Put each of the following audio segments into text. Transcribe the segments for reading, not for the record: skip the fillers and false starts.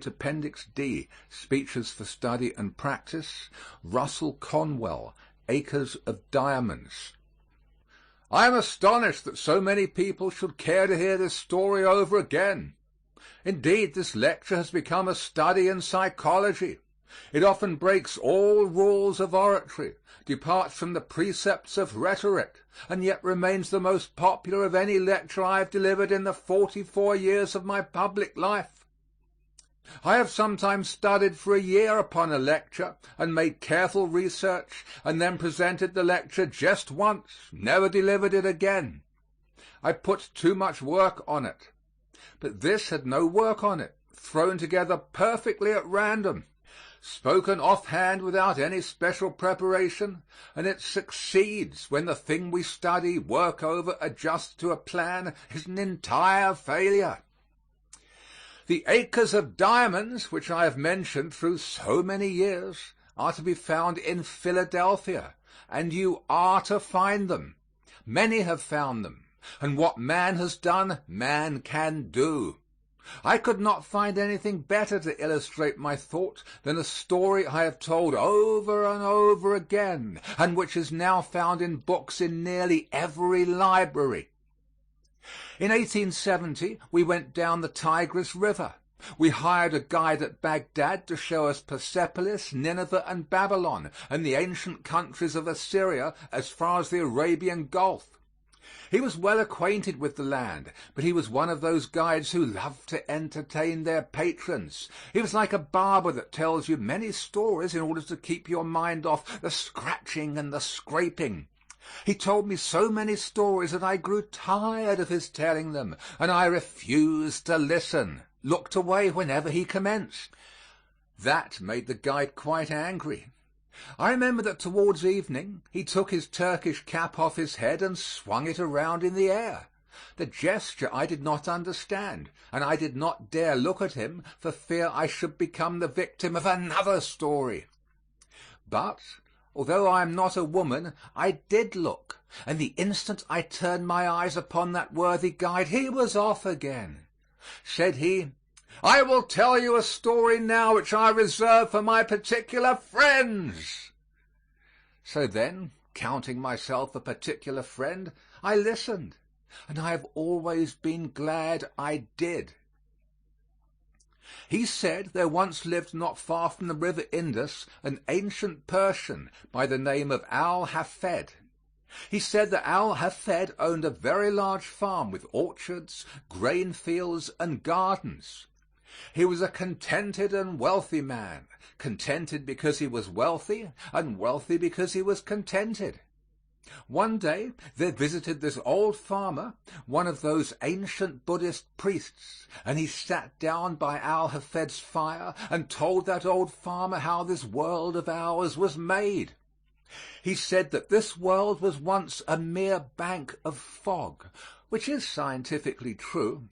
Appendix D, Speeches for Study and Practice, Russell Conwell, Acres of Diamonds. I am astonished that so many people should care to hear this story over again. Indeed, this lecture has become a study in psychology. It often breaks all rules of oratory, departs from the precepts of rhetoric, and yet remains the most popular of any lecture I have delivered in the 44 years of my public life. I have sometimes studied for a year upon a lecture and made careful research and then presented the lecture just once, never delivered it again. I put too much work on it. But this had no work on it, thrown together perfectly at random, spoken offhand without any special preparation, and it succeeds when the thing we study, work over, adjust to a plan is an entire failure. The acres of diamonds, which I have mentioned through so many years, are to be found in Philadelphia, and you are to find them. Many have found them, and what man has done, man can do. I could not find anything better to illustrate my thought than a story I have told over and over again, and which is now found in books in nearly every library. In 1870 we went down the Tigris River. We hired a guide at Baghdad to show us Persepolis, Nineveh, and Babylon, and the ancient countries of Assyria as far as the Arabian Gulf. He was well acquainted with the land, but he was one of those guides who love to entertain their patrons. He was like a barber that tells you many stories in order to keep your mind off the scratching and the scraping. He told me so many stories that I grew tired of his telling them, and I refused to listen, looked away whenever he commenced. That made the guide quite angry. I remember that towards evening he took his Turkish cap off his head and swung it around in the air. The gesture I did not understand, and I did not dare look at him for fear I should become the victim of another story. But although I am not a woman, I did look, and the instant I turned my eyes upon that worthy guide, he was off again. Said he, "I will tell you a story now which I reserve for my particular friends." So then, counting myself a particular friend, I listened, and I have always been glad I did. He said there once lived not far from the river Indus an ancient Persian by the name of Al-Hafed. He said that Al-Hafed owned a very large farm with orchards, grain fields, and gardens. He was a contented and wealthy man, contented because he was wealthy, and wealthy because he was contented. One day there visited this old farmer one of those ancient Buddhist priests, and he sat down by Al-Hafed's fire and told that old farmer how this world of ours was made. He said that this world was once a mere bank of fog, which is scientifically true.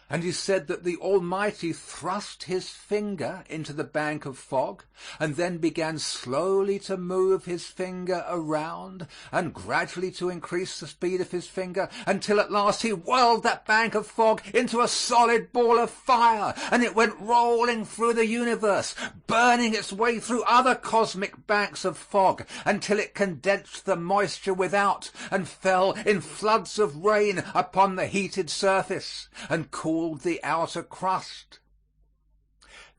And he said that the Almighty thrust his finger into the bank of fog and then began slowly to move his finger around and gradually to increase the speed of his finger until at last he whirled that bank of fog into a solid ball of fire, and it went rolling through the universe, burning its way through other cosmic banks of fog until it condensed the moisture without and fell in floods of rain upon the heated surface and cooled the outer crust.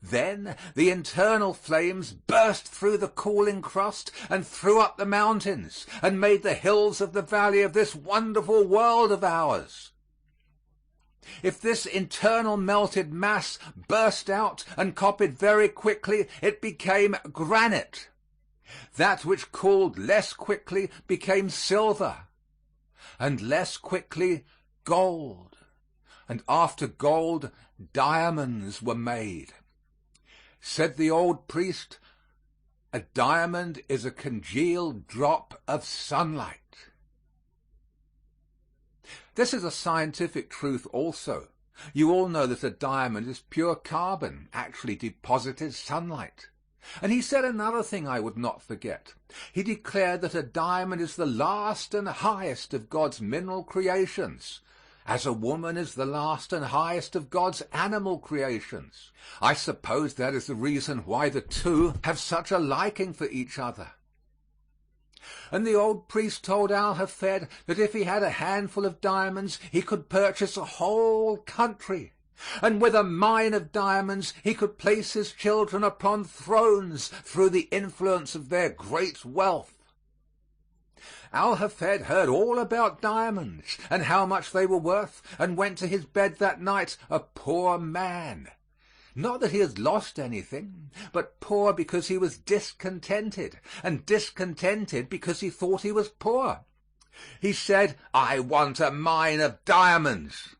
Then the internal flames burst through the cooling crust and threw up the mountains and made the hills of the valley of this wonderful world of ours. If this internal melted mass burst out and copied very quickly, it became granite. That which cooled less quickly became silver, and less quickly gold. And after gold, diamonds were made. Said the old priest, "A diamond is a congealed drop of sunlight." This is a scientific truth also. You all know that a diamond is pure carbon, actually deposited sunlight. And he said another thing I would not forget. He declared that a diamond is the last and highest of God's mineral creations, as a woman is the last and highest of God's animal creations. I suppose that is the reason why the two have such a liking for each other." And the old priest told Al-Hafed that if he had a handful of diamonds he could purchase a whole country, and with a mine of diamonds he could place his children upon thrones through the influence of their great wealth. Al-Hafed heard all about diamonds and how much they were worth, and went to his bed that night a poor man. Not that he had lost anything, but poor because he was discontented, and discontented because he thought he was poor. He said, "I want a mine of diamonds."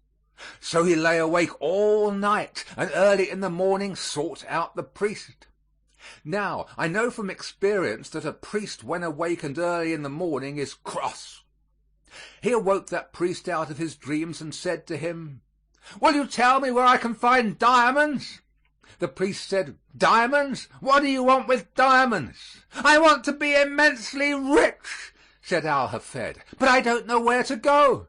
So he lay awake all night, and early in the morning sought out the priest. Now, I know from experience that a priest when awakened early in the morning is cross. He awoke that priest out of his dreams and said to him, "Will you tell me where I can find diamonds?" The priest said, "Diamonds? What do you want with diamonds?" "I want to be immensely rich," said Al-Hafed, "but I don't know where to go."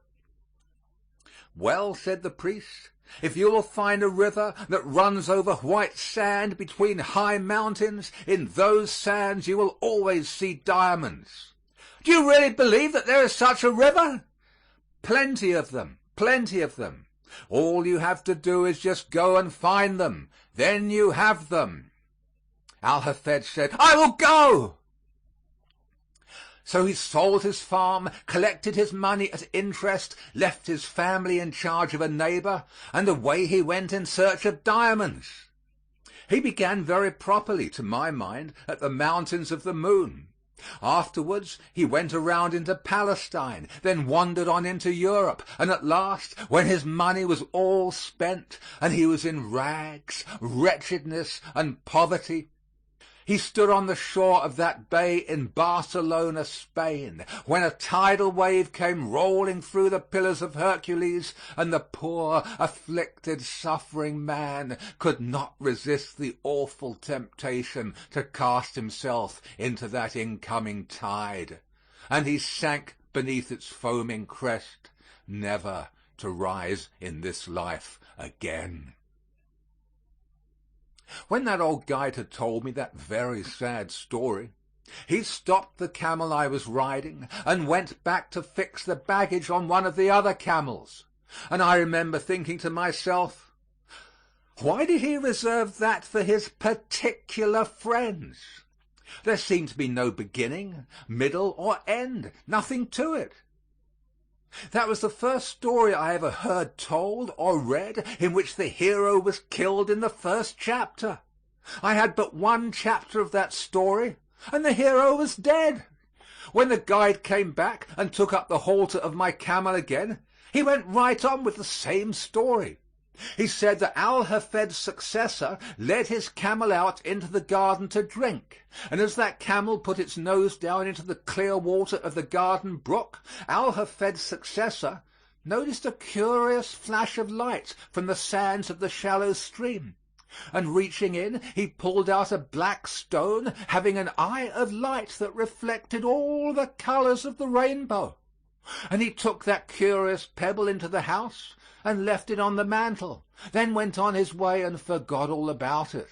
"Well," said the priest, "if you will find a river that runs over white sand between high mountains, in those sands you will always see diamonds." "Do you really believe that there is such a river?" "Plenty of them, plenty of them. All you have to do is just go and find them. Then you have them." Al-Hafed said, "I will go." So he sold his farm, collected his money at interest, left his family in charge of a neighbor, and away he went in search of diamonds. He began very properly, to my mind, at the Mountains of the Moon. Afterwards he went around into Palestine, then wandered on into Europe, and at last, when his money was all spent and he was in rags, wretchedness, and poverty, he stood on the shore of that bay in Barcelona, Spain, when a tidal wave came rolling through the Pillars of Hercules, and the poor, afflicted, suffering man could not resist the awful temptation to cast himself into that incoming tide, and he sank beneath its foaming crest, never to rise in this life again. When that old guide had told me that very sad story, he stopped the camel I was riding and went back to fix the baggage on one of the other camels, and I remember thinking to myself, why did he reserve that for his particular friends? There seemed to be no beginning, middle, or end, nothing to it. That was the first story I ever heard told or read in which the hero was killed in the first chapter. I had but one chapter of that story, and the hero was dead. When the guide came back and took up the halter of my camel again, he went right on with the same story. He said that Al-Hafed's successor led his camel out into the garden to drink, and as that camel put its nose down into the clear water of the garden brook, Al-Hafed's successor noticed a curious flash of light from the sands of the shallow stream, and reaching in, he pulled out a black stone having an eye of light that reflected all the colors of the rainbow, and he took that curious pebble into the house and left it on the mantel, then went on his way and forgot all about it.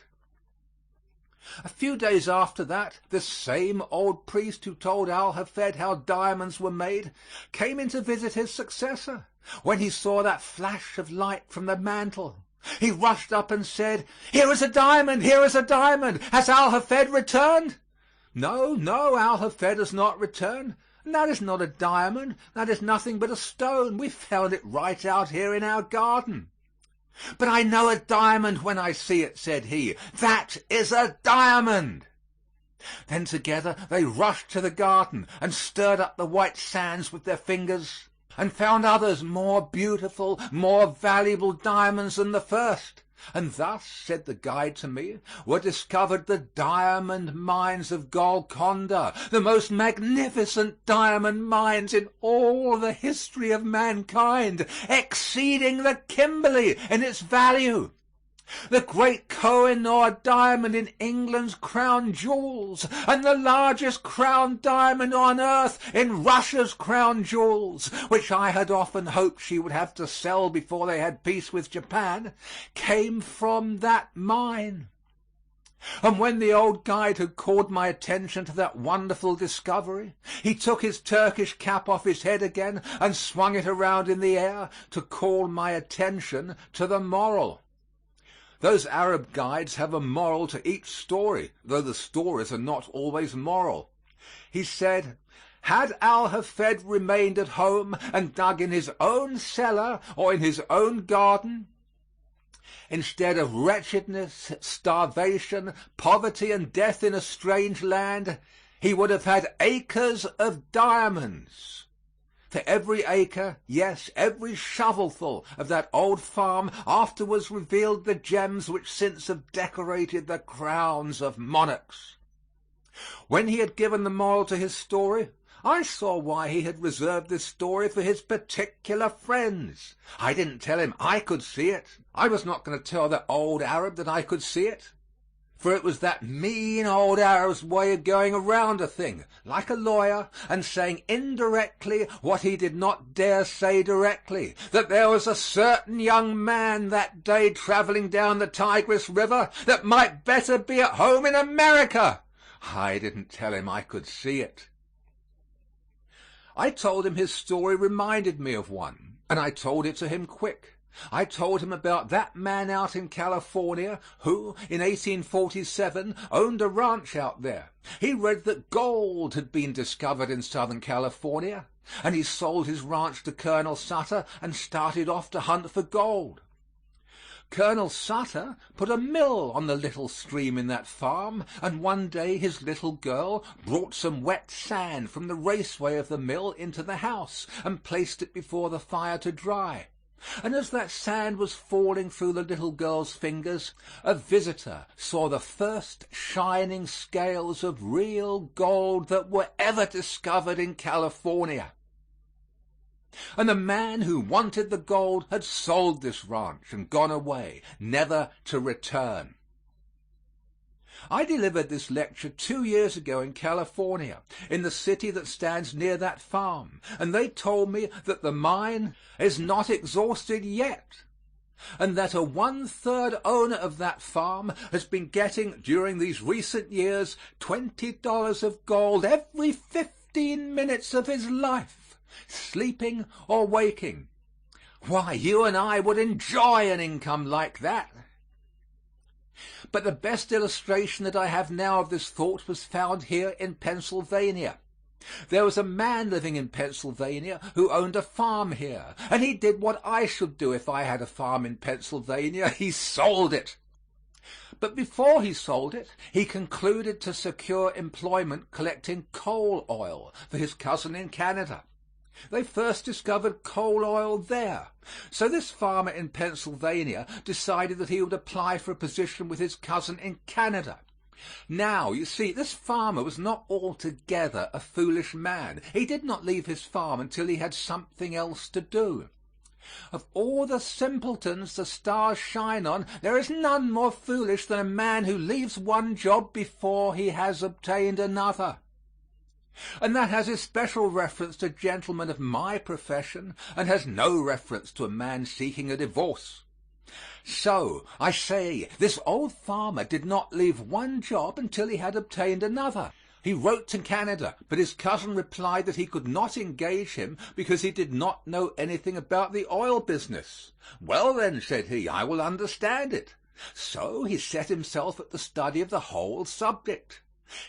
A few days after that, the same old priest who told Al-Hafed how diamonds were made came in to visit his successor. When he saw that flash of light from the mantel, he rushed up and said, "Here is a diamond! Here is a diamond! Has Al-Hafed returned?" "No, no, Al-Hafed has not returned. That is not a diamond. That is nothing but a stone. We found it right out here in our garden." "But I know a diamond when I see it," said he. "That is a diamond." Then together they rushed to the garden and stirred up the white sands with their fingers, and found others more beautiful, more valuable diamonds than the first. And thus, said the guide to me, were discovered the diamond mines of Golconda, the most magnificent diamond mines in all the history of mankind, exceeding the Kimberley in its value. The great Koh-i-Noor diamond in England's crown jewels, and the largest crown diamond on earth in Russia's crown jewels, which I had often hoped she would have to sell before they had peace with Japan, came from that mine. And when the old guide had called my attention to that wonderful discovery, he took his Turkish cap off his head again and swung it around in the air to call my attention to the moral. Those Arab guides have a moral to each story, though the stories are not always moral. He said, had Al-Hafed remained at home and dug in his own cellar or in his own garden, instead of wretchedness, starvation, poverty, and death in a strange land, he would have had acres of diamonds. For every acre, yes, every shovelful of that old farm afterwards revealed the gems which since have decorated the crowns of monarchs. When he had given the moral to his story, I saw why he had reserved this story for his particular friends. I didn't tell him I could see it. I was not going to tell that old Arab that I could see it. For it was that mean old Arab's way of going around a thing, like a lawyer, and saying indirectly what he did not dare say directly, that there was a certain young man that day traveling down the Tigris River that might better be at home in America. I didn't tell him I could see it. I told him his story reminded me of one, and I told it to him quick. I told him about that man out in California who, in 1847, owned a ranch out there. He read that gold had been discovered in Southern California, and he sold his ranch to Colonel Sutter and started off to hunt for gold. Colonel Sutter put a mill on the little stream in that farm, and one day his little girl brought some wet sand from the raceway of the mill into the house and placed it before the fire to dry. And as that sand was falling through the little girl's fingers, a visitor saw the first shining scales of real gold that were ever discovered in California. And the man who wanted the gold had sold this ranch and gone away, never to return. I delivered this lecture 2 years ago in California, in the city that stands near that farm, and they told me that the mine is not exhausted yet, and that a 1/3 owner of that farm has been getting, during these recent years, $20 of gold every 15 minutes of his life, sleeping or waking. Why, you and I would enjoy an income like that. But the best illustration that I have now of this thought was found here in Pennsylvania. There was a man living in Pennsylvania who owned a farm here, and he did what I should do if I had a farm in Pennsylvania. He sold it. But before he sold it, he concluded to secure employment collecting coal oil for his cousin in Canada. They first discovered coal oil there. So this farmer in Pennsylvania decided that he would apply for a position with his cousin in Canada. Now, you see, this farmer was not altogether a foolish man. He did not leave his farm until he had something else to do. Of all the simpletons the stars shine on, there is none more foolish than a man who leaves one job before he has obtained another. And that has especial reference to gentlemen of my profession, and has no reference to a man seeking a divorce. So, I say, this old farmer did not leave one job until he had obtained another. He wrote to Canada, but his cousin replied that he could not engage him because he did not know anything about the oil business. Well then, said he, I will understand it. So he set himself at the study of the whole subject.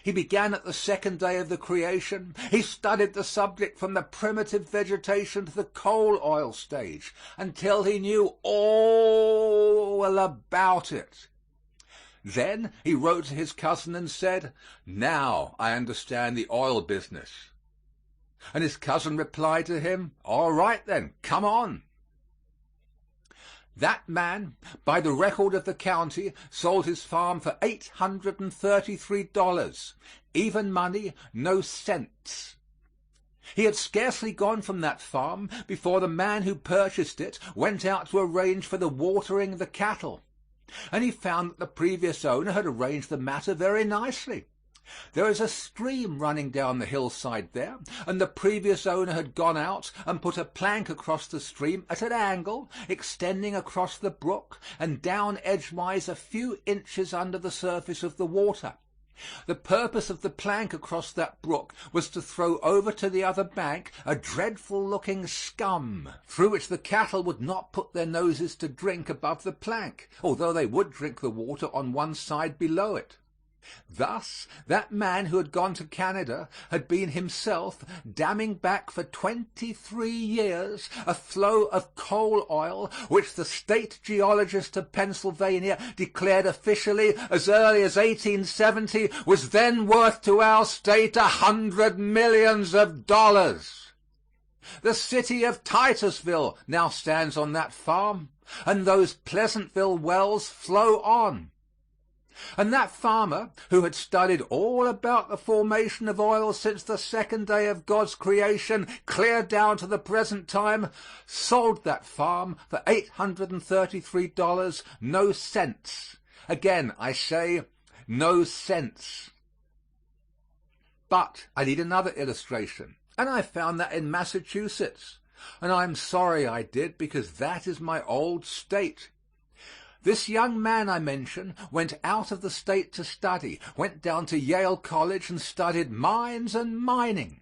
He began at the second day of the creation. He studied the subject from the primitive vegetation to the coal oil stage until he knew all about it. Then he wrote to his cousin and said, "Now I understand the oil business." And his cousin replied to him, "All right then, come on." That man, by the record of the county, sold his farm for $833, even money, no cents. He had scarcely gone from that farm before the man who purchased it went out to arrange for the watering of the cattle. and he found that the previous owner had arranged the matter very nicely. There is a stream running down the hillside there, and the previous owner had gone out and put a plank across the stream at an angle, extending across the brook and down edgewise a few inches under the surface of the water. The purpose of the plank across that brook was to throw over to the other bank a dreadful-looking scum, through which the cattle would not put their noses to drink above the plank, although they would drink the water on one side below it. Thus, that man who had gone to Canada had been himself damming back for 23 years a flow of coal oil which the state geologist of Pennsylvania declared officially as early as 1870 was then worth to our state $100 million. The city of Titusville now stands on that farm, and those Pleasantville wells flow on. And that farmer, who had studied all about the formation of oil since the second day of God's creation, clear down to the present time, sold that farm for $833, no cents. Again, I say, no cents. But I need another illustration, and I found that in Massachusetts. And I'm sorry I did, because that is my old state. This young man I mention went out of the state to study, went down to Yale College and studied mines and mining.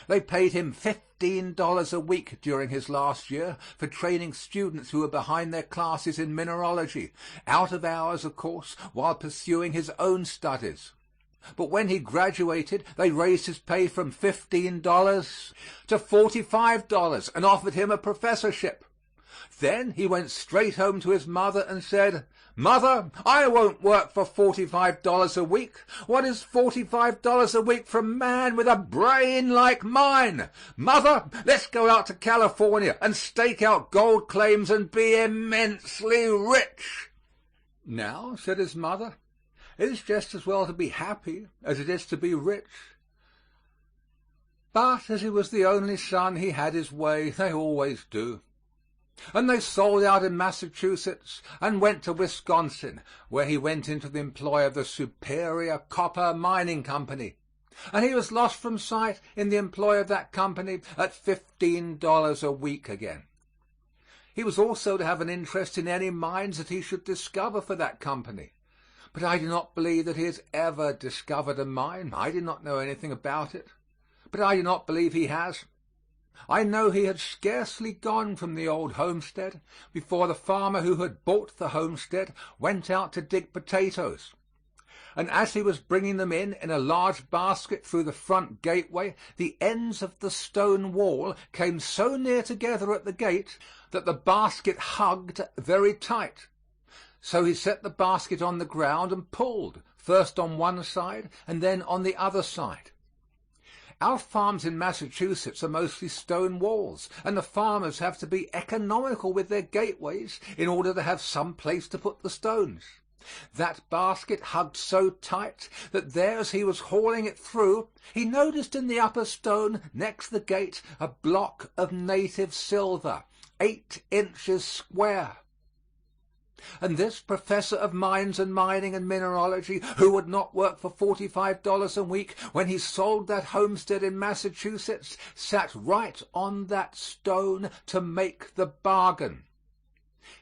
They paid him $15 a week during his last year for training students who were behind their classes in mineralogy, out of hours, of course, while pursuing his own studies. But when he graduated, they raised his pay from $15 to $45 and offered him a professorship. Then he went straight home to his mother and said, "Mother, I won't work for $45 a week. What is $45 a week for a man with a brain like mine? Mother, let's go out to California and stake out gold claims and be immensely rich." "Now," said his mother, "it is just as well to be happy as it is to be rich." But as he was the only son, he had his way. They always do. And they sold out in Massachusetts and went to Wisconsin, where he went into the employ of the Superior Copper Mining Company, and he was lost from sight in the employ of that company at $15 a week again. He was also to have an interest in any mines that he should discover for that company, but I do not believe that he has ever discovered a mine. I did not know anything about it, but I do not believe he has. I know he had scarcely gone from the old homestead before the farmer who had bought the homestead went out to dig potatoes, and as he was bringing them in a large basket through the front gateway, the ends of the stone wall came so near together at the gate that the basket hugged very tight. So he set the basket on the ground and pulled, first on one side and then on the other side. Our farms in Massachusetts are mostly stone walls, and the farmers have to be economical with their gateways in order to have some place to put the stones. That basket hugged so tight that there, as he was hauling it through, he noticed in the upper stone next the gate a block of native silver, 8 inches square. And this professor of mines and mining and mineralogy, who would not work for $45 a week when he sold that homestead in Massachusetts, sat right on that stone to make the bargain.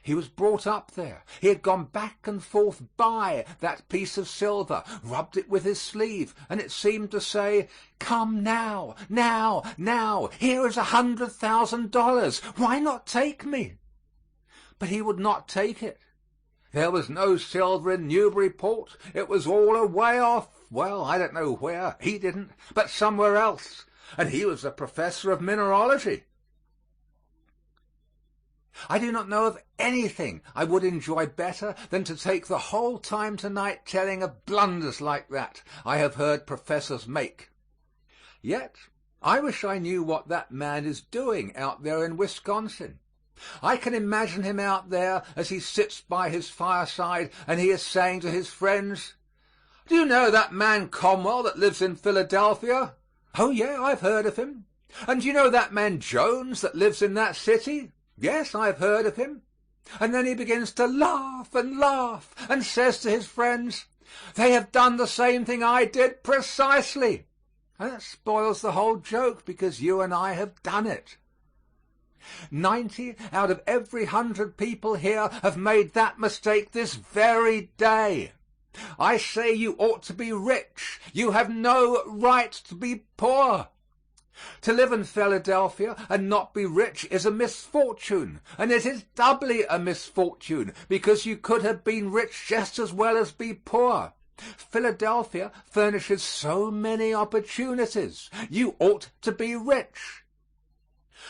He was brought up there. He had gone back and forth by that piece of silver, rubbed it with his sleeve, and it seemed to say, "Come now, now, now, here is $100,000. Why not take me?" But he would not take it. There was no silver in Newburyport. It was all away off. Well, I don't know where. He didn't, but somewhere else. And he was a professor of mineralogy. I do not know of anything I would enjoy better than to take the whole time tonight telling of blunders like that I have heard professors make. Yet I wish I knew what that man is doing out there in Wisconsin. I can imagine him out there as he sits by his fireside and he is saying to his friends, "Do you know that man Conwell that lives in Philadelphia?" "Oh, yeah, I've heard of him." "And do you know that man Jones that lives in that city?" "Yes, I've heard of him." And then he begins to laugh and says to his friends, they have done the same thing I did precisely. And that spoils the whole joke because you and I have done it. 90 out of every 100 people here have made that mistake this very day. I say you ought to be rich. You have no right to be poor. To live in Philadelphia and not be rich is a misfortune, and it is doubly a misfortune because you could have been rich just as well as be poor. Philadelphia furnishes so many opportunities. You ought to be rich.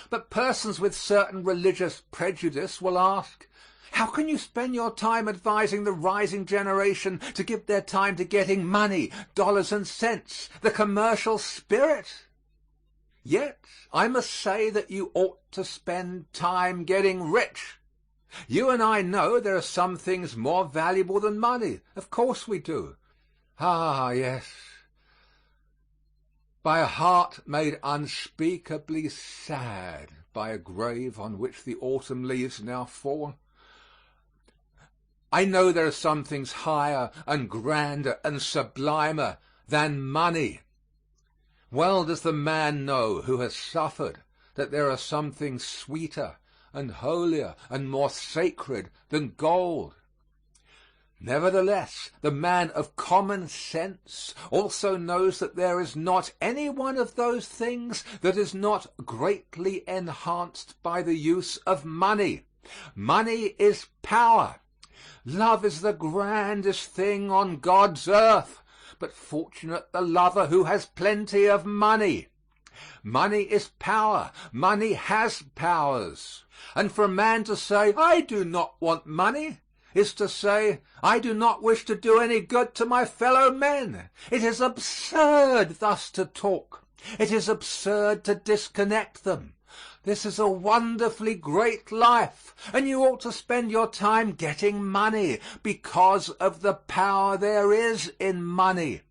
But persons with certain religious prejudice will ask, how can you spend your time advising the rising generation to give their time to getting money, dollars and cents, the commercial spirit? Yet I must say that you ought to spend time getting rich. You and I know there are some things more valuable than money. Of course we do. Ah, yes. By a heart made unspeakably sad by a grave on which the autumn leaves now fall, I know there are some things higher and grander and sublimer than money. Well does the man know who has suffered that there are some things sweeter and holier and more sacred than gold. Nevertheless, the man of common sense also knows that there is not any one of those things that is not greatly enhanced by the use of money. Money is power. Love is the grandest thing on God's earth, but fortunate the lover who has plenty of money. Money is power. Money has powers. And for a man to say, I do not want money, is to say, I do not wish to do any good to my fellow men. It is absurd thus to talk. It is absurd to disconnect them. This is a wonderfully great life, and you ought to spend your time getting money because of the power there is in money.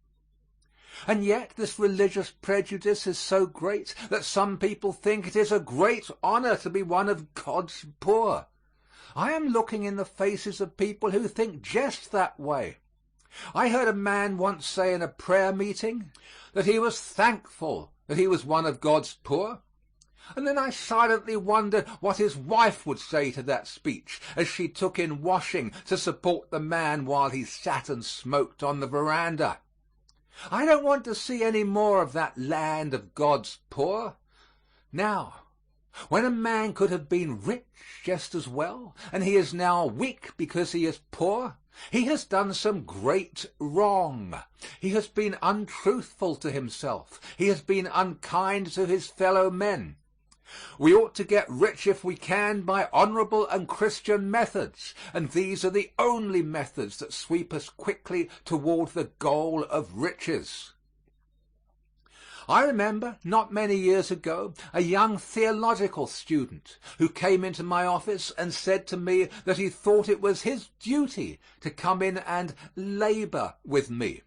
And yet this religious prejudice is so great that some people think it is a great honor to be one of God's poor. I am looking in the faces of people who think just that way. I heard a man once say in a prayer meeting that he was thankful that he was one of God's poor. And then I silently wondered what his wife would say to that speech as she took in washing to support the man while he sat and smoked on the veranda. I don't want to see any more of that land of God's poor. Now, when a man could have been rich just as well, and he is now weak because he is poor, he has done some great wrong. He has been untruthful to himself. He has been unkind to his fellow men. We ought to get rich if we can by honorable and Christian methods, and these are the only methods that sweep us quickly toward the goal of riches. I remember, not many years ago, a young theological student who came into my office and said to me that he thought it was his duty to come in and labor with me.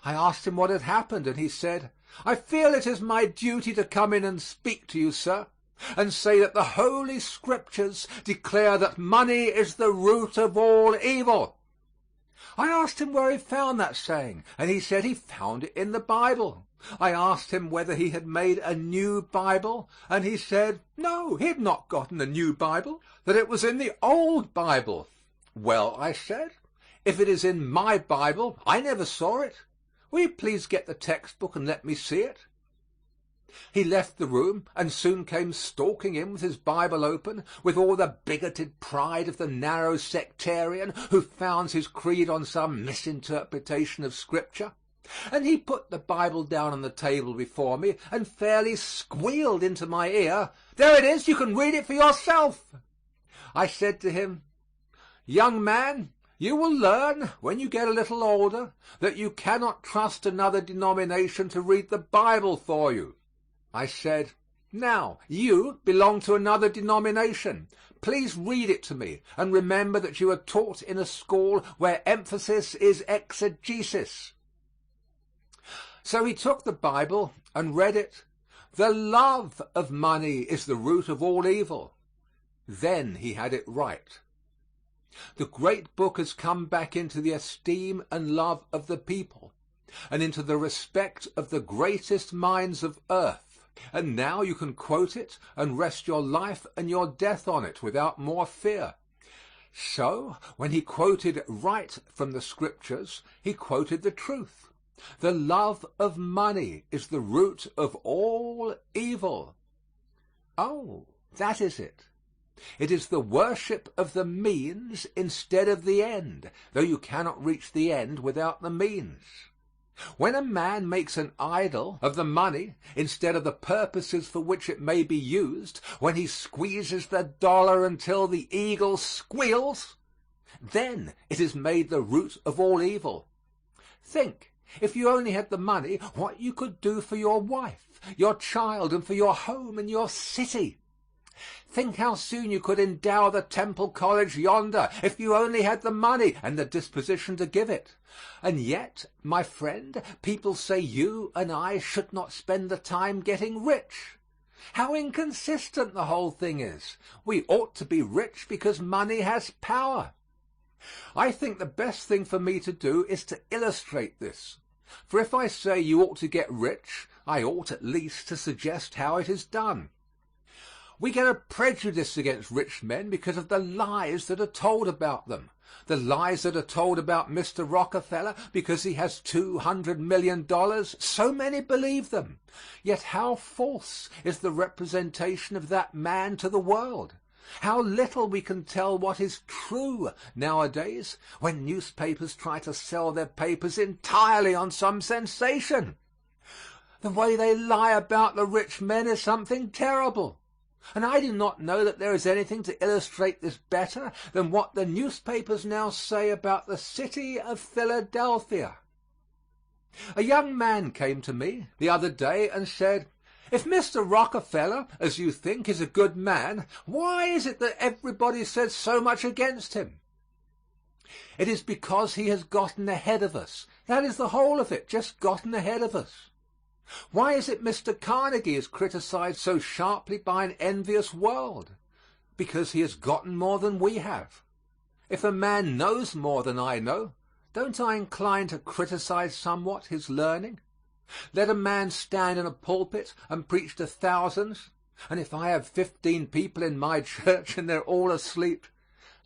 I asked him what had happened, and he said, I feel it is my duty to come in and speak to you, sir, and say that the Holy Scriptures declare that money is the root of all evil. I asked him where he found that saying, and he said he found it in the Bible. I asked him whether he had made a new Bible, and he said, no, he had not gotten a new Bible, that it was in the old Bible. Well, I said, if it is in my Bible, I never saw it. Will you please get the textbook and let me see it? He left the room and soon came stalking in with his Bible open, with all the bigoted pride of the narrow sectarian who founds his creed on some misinterpretation of Scripture. And he put the Bible down on the table before me and fairly squealed into my ear, there it is, you can read it for yourself. I said to him, young man, you will learn, when you get a little older, that you cannot trust another denomination to read the Bible for you. I said, now, you belong to another denomination. Please read it to me, and remember that you are taught in a school where emphasis is exegesis. So he took the Bible and read it. The love of money is the root of all evil. then he had it right. The great book has come back into the esteem and love of the people, and into the respect of the greatest minds of earth, and now you can quote it and rest your life and your death on it without more fear. So, when he quoted right from the Scriptures, he quoted the truth. The love of money is the root of all evil. Oh, that is it. It is the worship of the means instead of the end, though you cannot reach the end without the means. When a man makes an idol of the money instead of the purposes for which it may be used, when he squeezes the dollar until the eagle squeals, then it is made the root of all evil. Think, if you only had the money, what you could do for your wife, your child, and for your home and your city. Think how soon you could endow the Temple College yonder if you only had the money and the disposition to give it. And yet, my friend, people say you and I should not spend the time getting rich. How inconsistent the whole thing is. We ought to be rich because money has power. I think the best thing for me to do is to illustrate this. For if I say you ought to get rich, I ought at least to suggest how it is done. We get a prejudice against rich men because of the lies that are told about them. The lies that are told about Mr. Rockefeller because he has $200 million, so many believe them. Yet how false is the representation of that man to the world. How little we can tell what is true nowadays when newspapers try to sell their papers entirely on some sensation. The way they lie about the rich men is something terrible. And I do not know that there is anything to illustrate this better than what the newspapers now say about the city of Philadelphia. A young man came to me the other day and said, "If Mr. Rockefeller, as you think, is a good man, why is it that everybody says so much against him?" It is because he has gotten ahead of us. That is the whole of it, just gotten ahead of us. Why is it Mr. Carnegie is criticized so sharply by an envious world? Because he has gotten more than we have. If a man knows more than I know, don't I incline to criticize somewhat his learning? Let a man stand in a pulpit and preach to thousands, and if I have 15 people in my church and they're all asleep,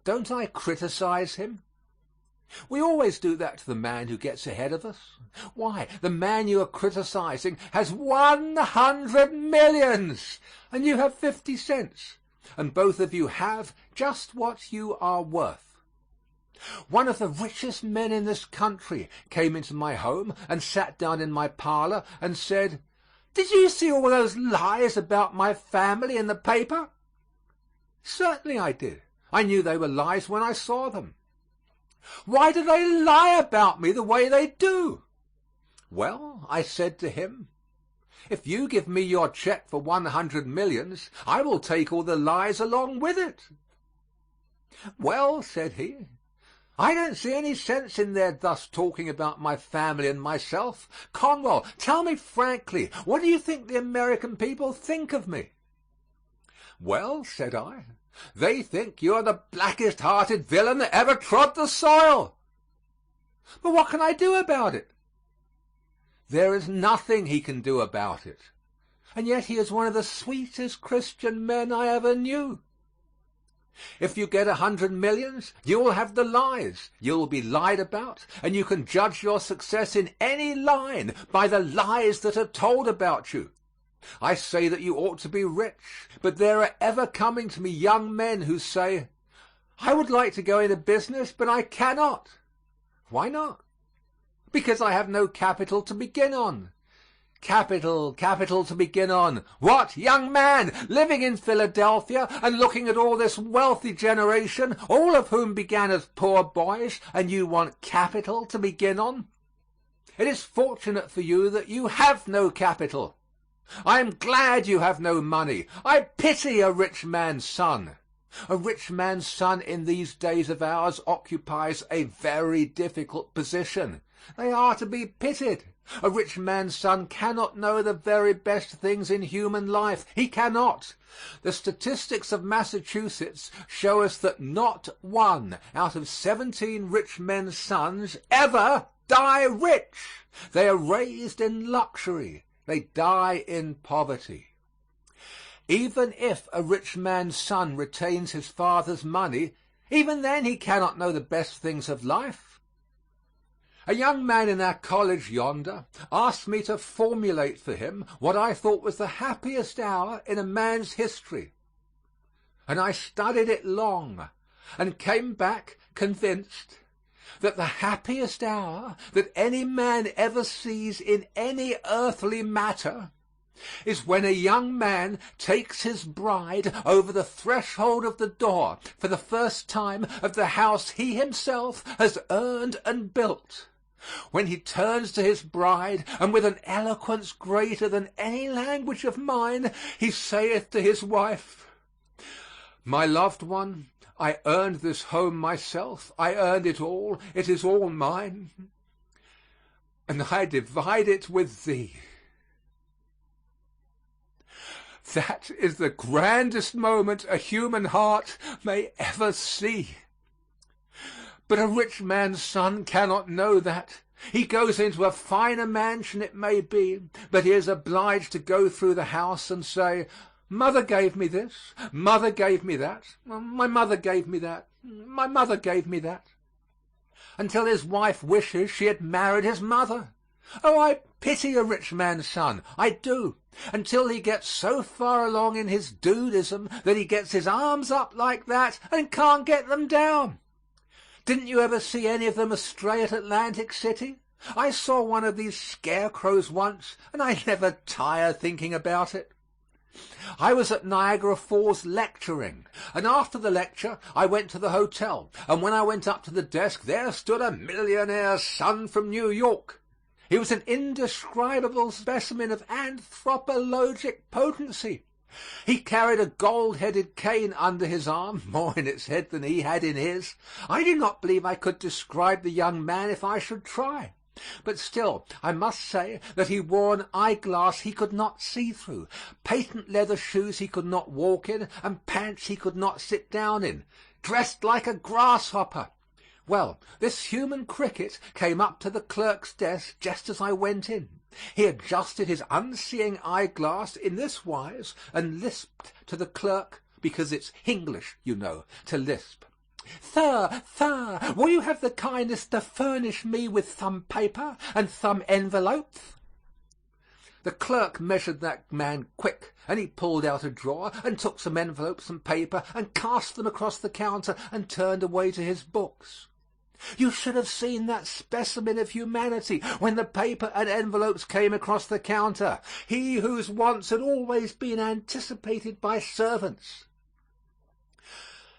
don't I criticize him? We always do that to the man who gets ahead of us. Why, the man you are criticizing has 100 millions, and you have 50 cents, and both of you have just what you are worth. One of the richest men in this country came into my home and sat down in my parlor and said, "Did you see all those lies about my family in the paper?" Certainly I did. I knew they were lies when I saw them. Why do they lie about me the way they do? Well, I said to him, if you give me your check for 100 millions, I will take all the lies along with it. Well, said he, I don't see any sense in their thus talking about my family and myself. Conwell, tell me frankly, what do you think the American people think of me? Well, said I, they think you are the blackest-hearted villain that ever trod the soil. But what can I do about it? There is nothing he can do about it. And yet he is one of the sweetest Christian men I ever knew. If you get 100 millions, you will have the lies. You will be lied about, and you can judge your success in any line by the lies that are told about you. I say that you ought to be rich, but there are ever coming to me young men who say, I would like to go into business, but I cannot. Why not? Because I have no capital to begin on. Capital to begin on. What, young man, living in Philadelphia and looking at all this wealthy generation, all of whom began as poor boys, and you want capital to begin on? It is fortunate for you that you have no capital. I am glad you have no money. I pity a rich man's son. A rich man's son in these days of ours occupies a very difficult position. They are to be pitied. A rich man's son cannot know the very best things in human life. He cannot. The statistics of Massachusetts show us that not one out of 17 rich men's sons ever die rich. They are raised in luxury. They die in poverty. Even if a rich man's son retains his father's money, even then he cannot know the best things of life. A young man in our college yonder asked me to formulate for him what I thought was the happiest hour in a man's history. And I studied it long and came back convinced that the happiest hour that any man ever sees in any earthly matter is when a young man takes his bride over the threshold of the door for the first time of the house he himself has earned and built. When he turns to his bride, and with an eloquence greater than any language of mine, he saith to his wife, "My loved one, I earned this home myself. I earned it all. It is all mine. And I divide it with thee." That is the grandest moment a human heart may ever see. But a rich man's son cannot know that. He goes into a finer mansion, it may be, but he is obliged to go through the house and say, "Mother gave me this, mother gave me that, my mother gave me that, my mother gave me that," until his wife wishes she had married his mother. Oh, I pity a rich man's son, I do, until he gets so far along in his dudism that he gets his arms up like that and can't get them down. Didn't you ever see any of them astray at Atlantic City? I saw one of these scarecrows once, and I never tire thinking about it. I was at Niagara Falls lecturing, and after the lecture I went to the hotel, and when I went up to the desk there stood a millionaire's son from New York. He was an indescribable specimen of anthropologic potency. He carried a gold-headed cane under his arm, more in its head than he had in his. I do not believe I could describe the young man if I should try. But still, I must say that he wore an eyeglass he could not see through, patent leather shoes he could not walk in, and pants he could not sit down in, dressed like a grasshopper. Well, this human cricket came up to the clerk's desk just as I went in. He adjusted his unseeing eyeglass in this wise and lisped to the clerk, because it's Hinglish, you know, to lisp. "Sir, will you have the kindness to furnish me with some paper and some envelopes?" The clerk measured that man quick, and he pulled out a drawer and took some envelopes and paper and cast them across the counter and turned away to his books. You should have seen that specimen of humanity when the paper and envelopes came across the counter, he whose wants had always been anticipated by servants.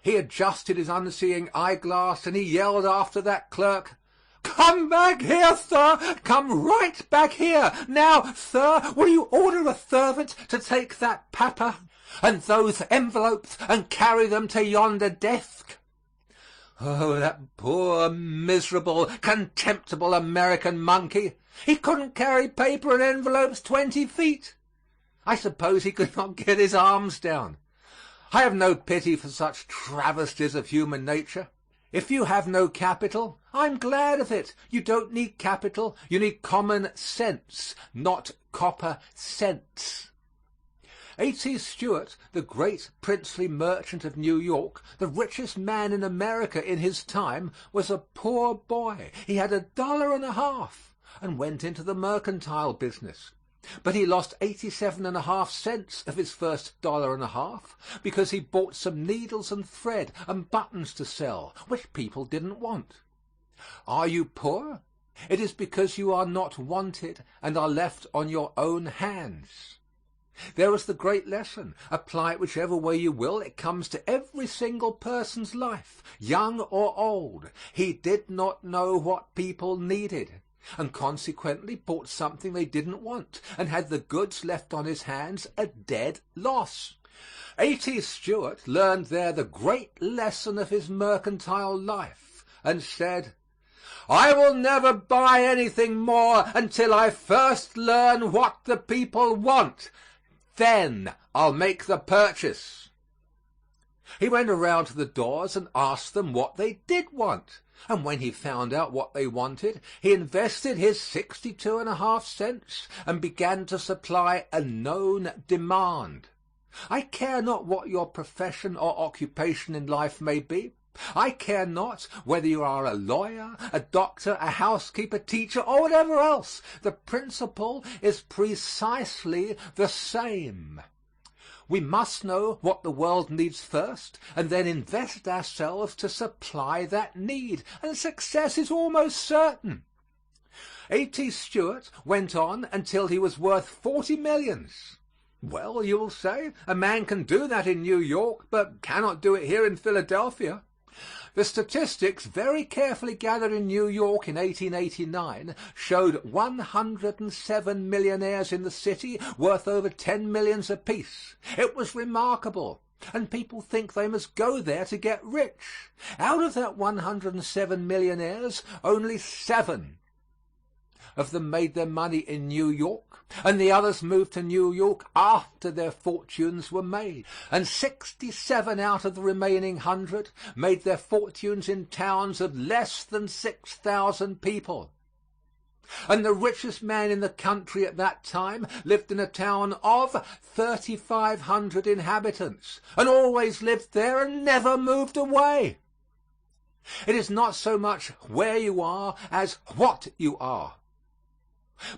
He adjusted his unseeing eyeglass and he yelled after that clerk, "Come back here, sir! Come right back here! Now, sir, will you order a servant to take that paper and those envelopes and carry them to yonder desk?" Oh, that poor, miserable, contemptible American monkey. He couldn't carry paper and envelopes 20 feet. I suppose he could not get his arms down. I have no pity for such travesties of human nature. If you have no capital, I'm glad of it. You don't need capital. You need common sense, not copper cents. A.T. Stewart, the great princely merchant of New York, the richest man in America in his time, was a poor boy. He had $1.50 and went into the mercantile business. But he lost 87.5 cents of his first $1.50 because he bought some needles and thread and buttons to sell, which people didn't want. Are you poor? It is because you are not wanted and are left on your own hands. There was the great lesson. Apply it whichever way you will, it comes to every single person's life, young or old. He did not know what people needed, and consequently bought something they didn't want, and had the goods left on his hands a dead loss. A.T. Stewart learned there the great lesson of his mercantile life, and said, "I will never buy anything more until I first learn what the people want. Then I'll make the purchase." He went around to the doors and asked them what they did want, and when he found out what they wanted, he invested his 62½ cents and began to supply a known demand. I care not what your profession or occupation in life may be. I care not whether you are a lawyer, a doctor, a housekeeper, teacher, or whatever else. The principle is precisely the same. We must know what the world needs first, and then invest ourselves to supply that need, and success is almost certain. A.T. Stewart went on until he was worth 40 millions. Well, you will say, a man can do that in New York, but cannot do it here in Philadelphia. The statistics very carefully gathered in New York in 1889 showed 107 millionaires in the city worth over 10 millions apiece. It was remarkable, and people think they must go there to get rich. Out of that 107 millionaires, only 7 of them made their money in New York, and the others moved to New York after their fortunes were made. And 67 out of the remaining 100 made their fortunes in towns of less than 6,000 people. And the richest man in the country at that time lived in a town of 3,500 inhabitants, and always lived there and never moved away. It is not so much where you are as what you are.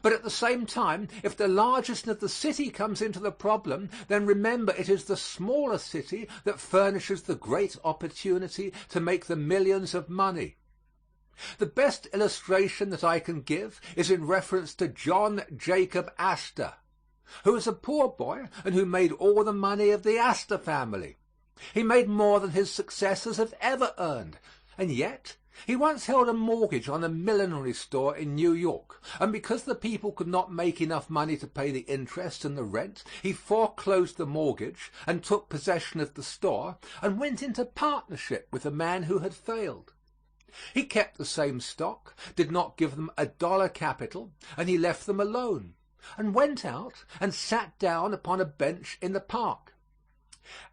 But at the same time, if the largest of the city comes into the problem, then remember it is the smaller city that furnishes the great opportunity to make the millions of money. The best illustration that I can give is in reference to John Jacob Astor, who was a poor boy and who made all the money of the Astor family. He made more than his successors have ever earned, and yet he once held a mortgage on a millinery store in New York, and because the people could not make enough money to pay the interest and the rent, he foreclosed the mortgage and took possession of the store and went into partnership with the man who had failed. He kept the same stock, did not give them $1 capital, and he left them alone, and went out and sat down upon a bench in the park.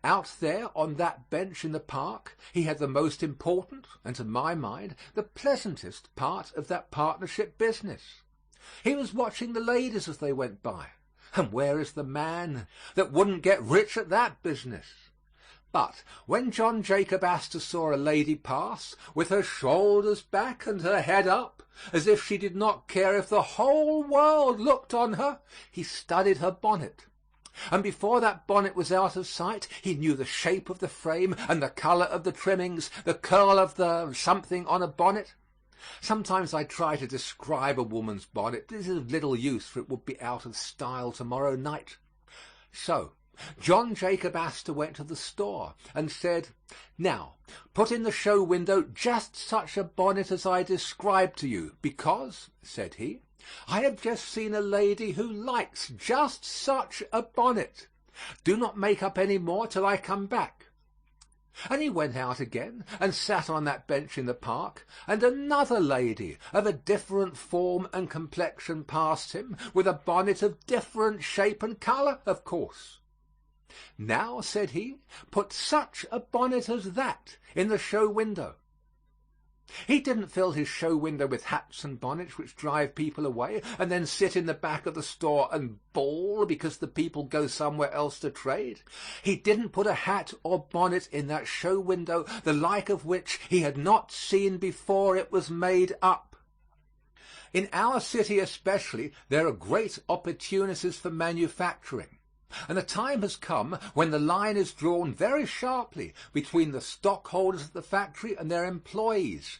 Out there on that bench in the park, he had the most important, and to my mind, the pleasantest part of that partnership business. He was watching the ladies as they went by, and where is the man that wouldn't get rich at that business? But when John Jacob Astor saw a lady pass, with her shoulders back and her head up, as if she did not care if the whole world looked on her, he studied her bonnet. And before that bonnet was out of sight, he knew the shape of the frame and the color of the trimmings, the curl of the something on a bonnet. Sometimes I try to describe a woman's bonnet. This is of little use, for it would be out of style tomorrow night. So John Jacob Astor went to the store and said, "Now, put in the show window just such a bonnet as I described to you, because," said he, "I have just seen a lady who likes just such a bonnet. Do not make up any more till I come back." And he went out again and sat on that bench in the park, and another lady of a different form and complexion passed him, with a bonnet of different shape and color, of course. "Now," said he, "put such a bonnet as that in the show window." He didn't fill his show window with hats and bonnets which drive people away, and then sit in the back of the store and bawl because the people go somewhere else to trade. He didn't put a hat or bonnet in that show window the like of which he had not seen before it was made up. In our city especially, there are great opportunities for manufacturing. And the time has come when the line is drawn very sharply between the stockholders of the factory and their employees.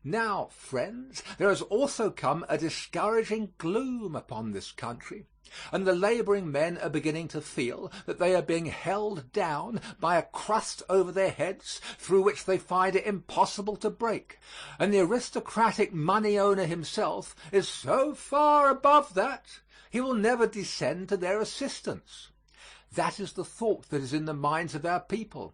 Now, friends, there has also come a discouraging gloom upon this country, and the laboring men are beginning to feel that they are being held down by a crust over their heads through which they find it impossible to break, and the aristocratic money owner himself is so far above that he will never descend to their assistance. That is the thought that is in the minds of our people.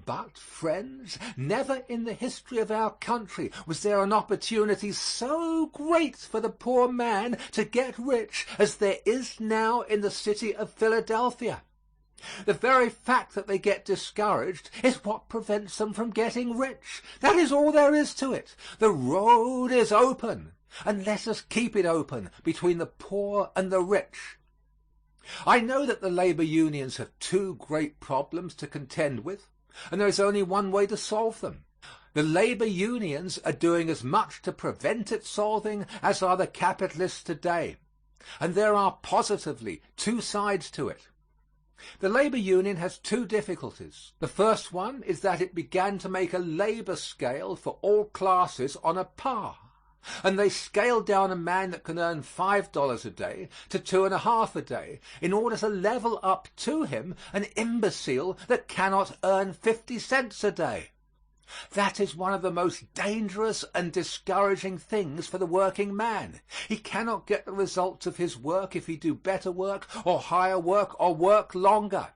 But, friends, never in the history of our country was there an opportunity so great for the poor man to get rich as there is now in the city of Philadelphia. The very fact that they get discouraged is what prevents them from getting rich. That is all there is to it. The road is open, and let us keep it open between the poor and the rich. I know that the labor unions have two great problems to contend with, and there is only one way to solve them. The labor unions are doing as much to prevent its solving as are the capitalists today, and there are positively two sides to it. The labor union has two difficulties. The first one is that it began to make a labor scale for all classes on a par, and they scaled down a man that can earn $5 a day to $2.50 a day in order to level up to him an imbecile that cannot earn 50 cents a day. That is one of the most dangerous and discouraging things for the working man. He cannot get the results of his work if he do better work or higher work or work longer.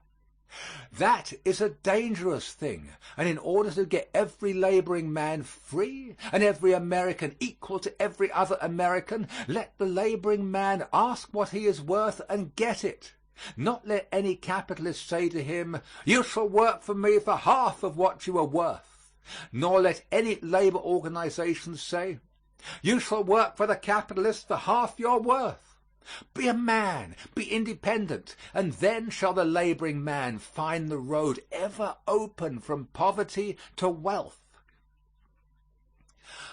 That is a dangerous thing, and in order to get every laboring man free and every American equal to every other American, let the laboring man ask what he is worth and get it. Not let any capitalist say to him, "You shall work for me for half of what you are worth." Nor let any labor organization say, "You shall work for the capitalist for half your worth." Be a man, be independent, and then shall the laboring man find the road ever open from poverty to wealth.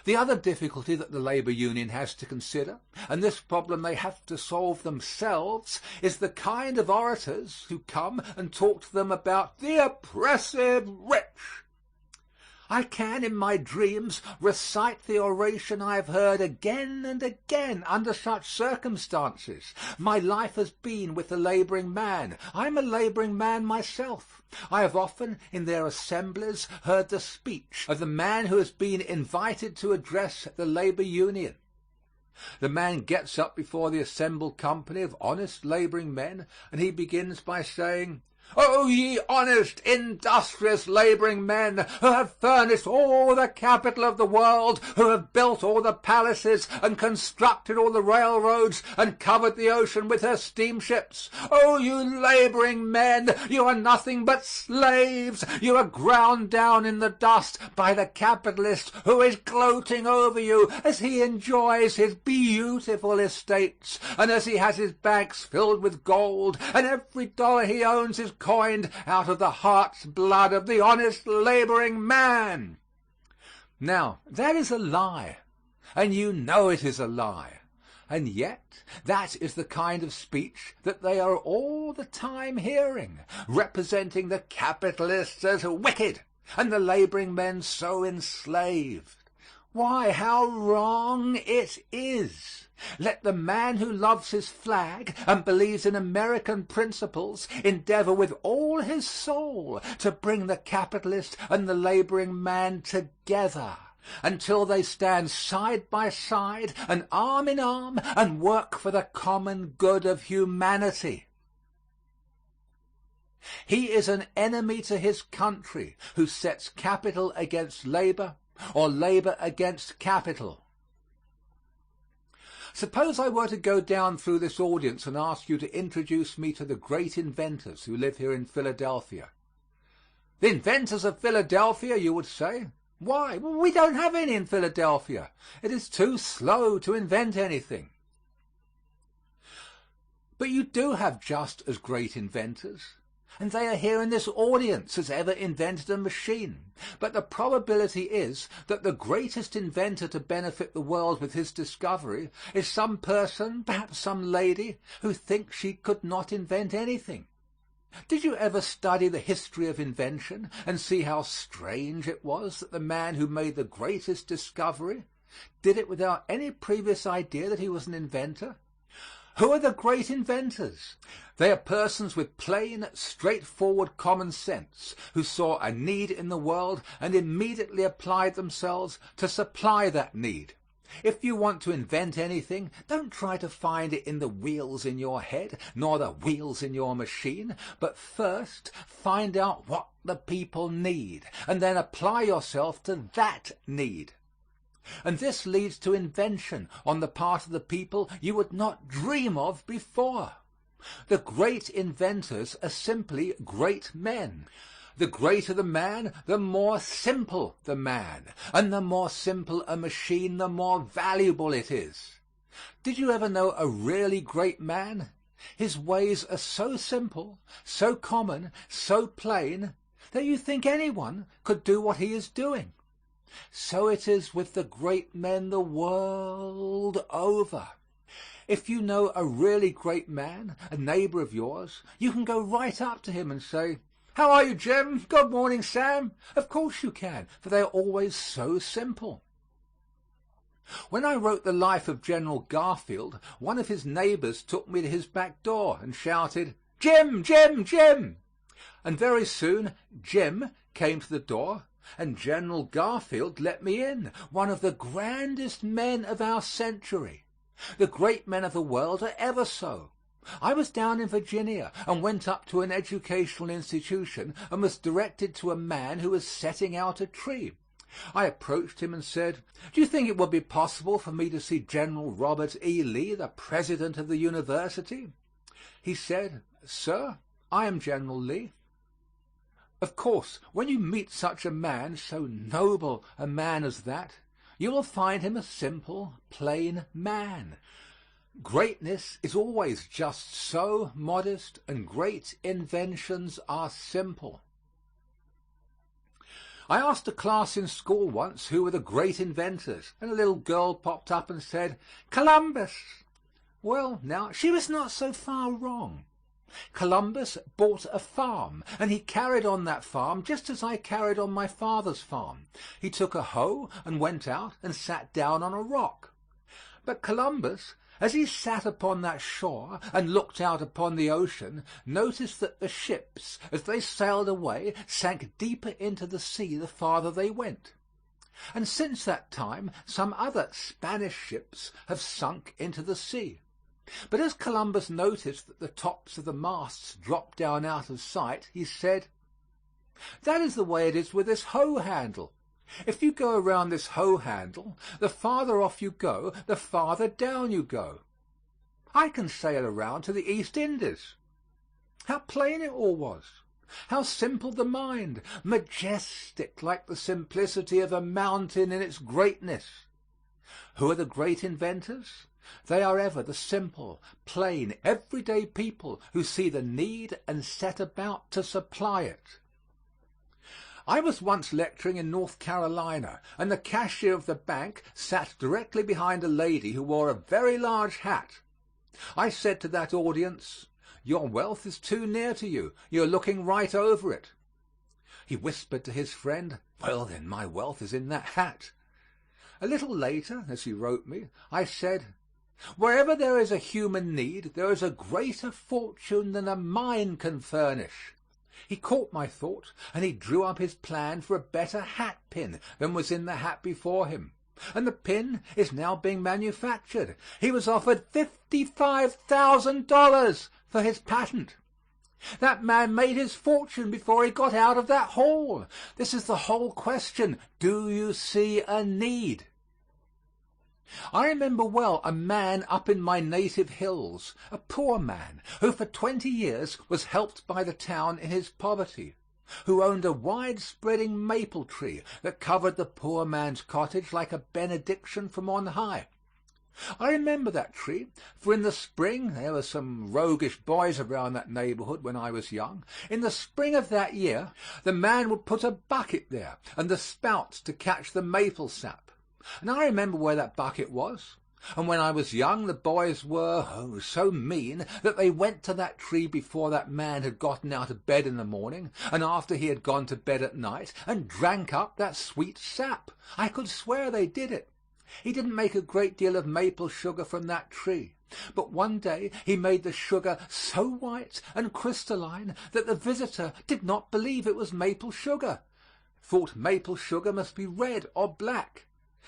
The other difficulty that the labor union has to consider, and this problem they have to solve themselves, is the kind of orators who come and talk to them about the oppressive rich. I can, in my dreams, recite the oration I have heard again and again under such circumstances. My life has been with the laboring man. I am a laboring man myself. I have often, in their assemblies, heard the speech of the man who has been invited to address the labor union. The man gets up before the assembled company of honest laboring men, and he begins by saying, "O ye honest, industrious laboring men, who have furnished all the capital of the world, who have built all the palaces and constructed all the railroads and covered the ocean with her steamships. O you laboring men, you are nothing but slaves. You are ground down in the dust by the capitalist who is gloating over you as he enjoys his beautiful estates and as he has his banks filled with gold, and every dollar he owns is coined out of the heart's blood of the honest laboring man." Now, that is a lie, and you know it is a lie, and yet that is the kind of speech that they are all the time hearing, representing the capitalists as wicked and the laboring men so enslaved. Why, how wrong it is. Let the man who loves his flag and believes in American principles endeavor with all his soul to bring the capitalist and the laboring man together until they stand side by side and arm in arm and work for the common good of humanity. He is an enemy to his country who sets capital against labor or labor against capital. Suppose I were to go down through this audience and ask you to introduce me to the great inventors who live here in Philadelphia. The inventors of Philadelphia, you would say. Why? Well, we don't have any in Philadelphia. It is too slow to invent anything. But you do have just as great inventors, and they are here in this audience as ever invented a machine. But the probability is that the greatest inventor to benefit the world with his discovery is some person, perhaps some lady, who thinks she could not invent anything. Did you ever study the history of invention and see how strange it was that the man who made the greatest discovery did it without any previous idea that he was an inventor? Who are the great inventors? They are persons with plain, straightforward common sense who saw a need in the world and immediately applied themselves to supply that need. If you want to invent anything, don't try to find it in the wheels in your head, nor the wheels in your machine, but first find out what the people need, and then apply yourself to that need. And this leads to invention on the part of the people you would not dream of before. The great inventors are simply great men. The greater the man, the more simple the man, and the more simple a machine, the more valuable it is. Did you ever know a really great man? His ways are so simple, so common, so plain, that you think anyone could do what he is doing. So it is with the great men the world over. If you know a really great man, a neighbor of yours, you can go right up to him and say, "How are you, Jim? Good morning, Sam." Of course you can, for they are always so simple. When I wrote the life of General Garfield, one of his neighbors took me to his back door and shouted, "Jim, Jim, Jim!" And very soon Jim came to the door, and General Garfield let me in, one of the grandest men of our century. The great men of the world are ever so. I was down in Virginia and went up to an educational institution and was directed to a man who was setting out a tree. I approached him and said, "Do you think it would be possible for me to see General Robert E. Lee, the president of the university?" He said, "Sir, I am General Lee." Of course, when you meet such a man, so noble a man as that, you will find him a simple, plain man. Greatness is always just so modest, and great inventions are simple. I asked a class in school once who were the great inventors, and a little girl popped up and said, "Columbus." Well, now, she was not so far wrong. Columbus bought a farm, and he carried on that farm just as I carried on my father's farm. He took a hoe and went out and sat down on a rock. But Columbus, as he sat upon that shore and looked out upon the ocean, noticed that the ships, as they sailed away, sank deeper into the sea the farther they went. And since that time some other Spanish ships have sunk into the sea. But as Columbus noticed that the tops of the masts dropped down out of sight, he said, "That is the way it is with this hoe handle. If you go around this hoe handle, the farther off you go, the farther down you go. I can sail around to the East Indies." How plain it all was! How simple the mind, majestic like the simplicity of a mountain in its greatness. Who are the great inventors? They are ever the simple, plain, everyday people who see the need and set about to supply it. I was once lecturing in North Carolina, and the cashier of the bank sat directly behind a lady who wore a very large hat. I said to that audience, "Your wealth is too near to you. You're looking right over it." He whispered to his friend, "Well, then, my wealth is in that hat." A little later, as he wrote me, I said, "Wherever there is a human need, there is a greater fortune than a mine can furnish." He caught my thought, and he drew up his plan for a better hat pin than was in the hat before him, and the pin is now being manufactured. He was offered $55,000 for his patent. That man made his fortune before he got out of that hole. This is the whole question. Do you see a need? I remember well a man up in my native hills, a poor man, who for 20 years was helped by the town in his poverty, who owned a wide-spreading maple tree that covered the poor man's cottage like a benediction from on high. I remember that tree, for in the spring, there were some roguish boys around that neighborhood when I was young, in the spring of that year, the man would put a bucket there and the spouts to catch the maple sap. And I remember where that bucket was. And when I was young, the boys were so mean that they went to that tree before that man had gotten out of bed in the morning, and after he had gone to bed at night, and drank up that sweet sap. I could swear they did it. He didn't make a great deal of maple sugar from that tree, but one day he made the sugar so white and crystalline that the visitor did not believe it was maple sugar, thought maple sugar must be red or black.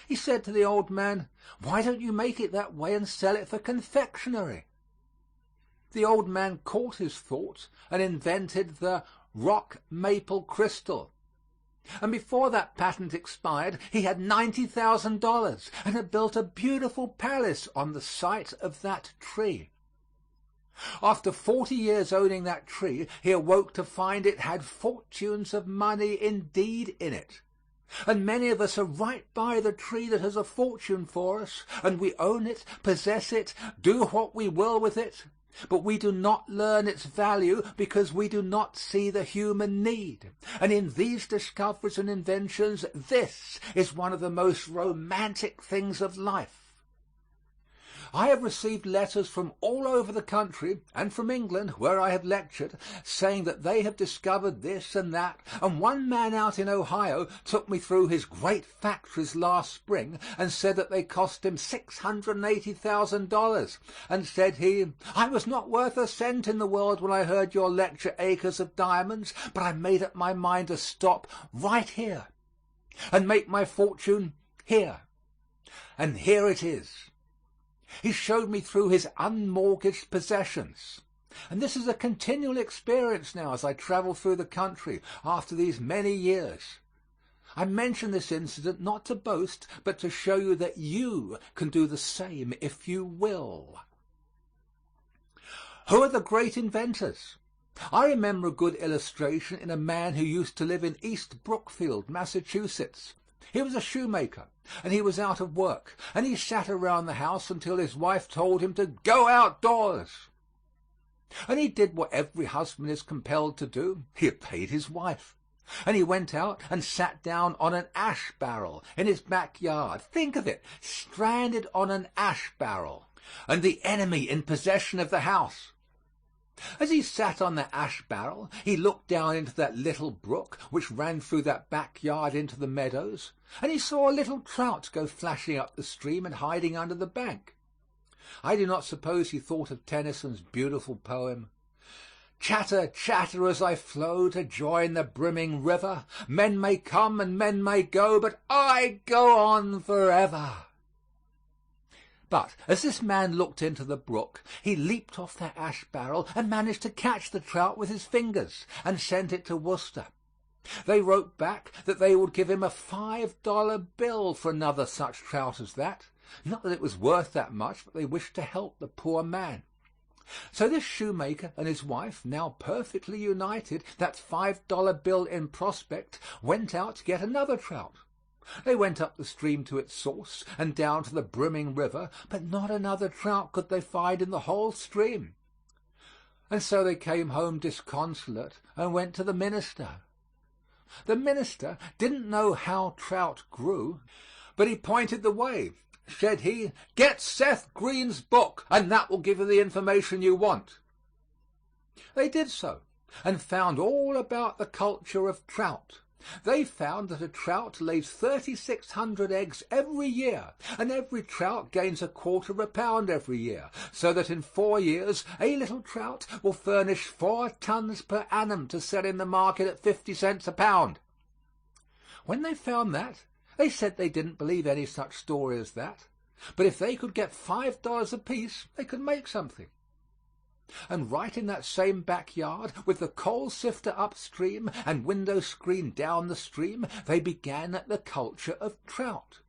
He said to the old man, "Why don't you make it that way and sell it for confectionery?" The old man caught his thought and invented the rock maple crystal. And before that patent expired, he had $90,000 and had built a beautiful palace on the site of that tree. After 40 years owning that tree, he awoke to find it had fortunes of money indeed in it. And many of us are right by the tree that has a fortune for us, and we own it, possess it, do what we will with it, but we do not learn its value because we do not see the human need. And in these discoveries and inventions, this is one of the most romantic things of life. I have received letters from all over the country and from England, where I have lectured, saying that they have discovered this and that, and one man out in Ohio took me through his great factories last spring and said that they cost him $680,000, and said he, "I was not worth a cent in the world when I heard your lecture, Acres of Diamonds, but I made up my mind to stop right here and make my fortune here." And here it is. He showed me through his unmortgaged possessions. And this is a continual experience now as I travel through the country after these many years. I mention this incident not to boast, but to show you that you can do the same if you will. Who are the great inventors? I remember a good illustration in a man who used to live in East Brookfield, Massachusetts. He was a shoemaker, and he was out of work, and he sat around the house until his wife told him to go outdoors. And he did what every husband is compelled to do. He obeyed his wife. And he went out and sat down on an ash barrel in his backyard. Think of it, stranded on an ash barrel, and the enemy in possession of the house. As he sat on the ash barrel, he looked down into that little brook which ran through that backyard into the meadows, and he saw a little trout go flashing up the stream and hiding under the bank. I do not suppose he thought of Tennyson's beautiful poem, "Chatter, chatter as I flow to join the brimming river. Men may come and men may go, but I go on forever." But as this man looked into the brook, he leaped off that ash barrel and managed to catch the trout with his fingers and sent it to Worcester. They wrote back that they would give him a $5 bill for another such trout as that. Not that it was worth that much, but they wished to help the poor man. So this shoemaker and his wife, now perfectly united, that $5 bill in prospect, went out to get another trout. They went up the stream to its source and down to the brimming river, but not another trout could they find in the whole stream. And so they came home disconsolate and went to the minister. The minister didn't know how trout grew, but he pointed the way. Said he, "Get Seth Green's book, and that will give you the information you want." They did so, and found all about the culture of trout. They found that a trout lays 3,600 eggs every year, and every trout gains 1/4 pound every year, so that in 4 years a little trout will furnish 4 tons per annum to sell in the market at 50 cents a pound. When they found that, they said they didn't believe any such story as that, but if they could get $5 apiece, they could make something. And right in that same backyard, with the coal sifter upstream and window screen down the stream, they began the culture of trout.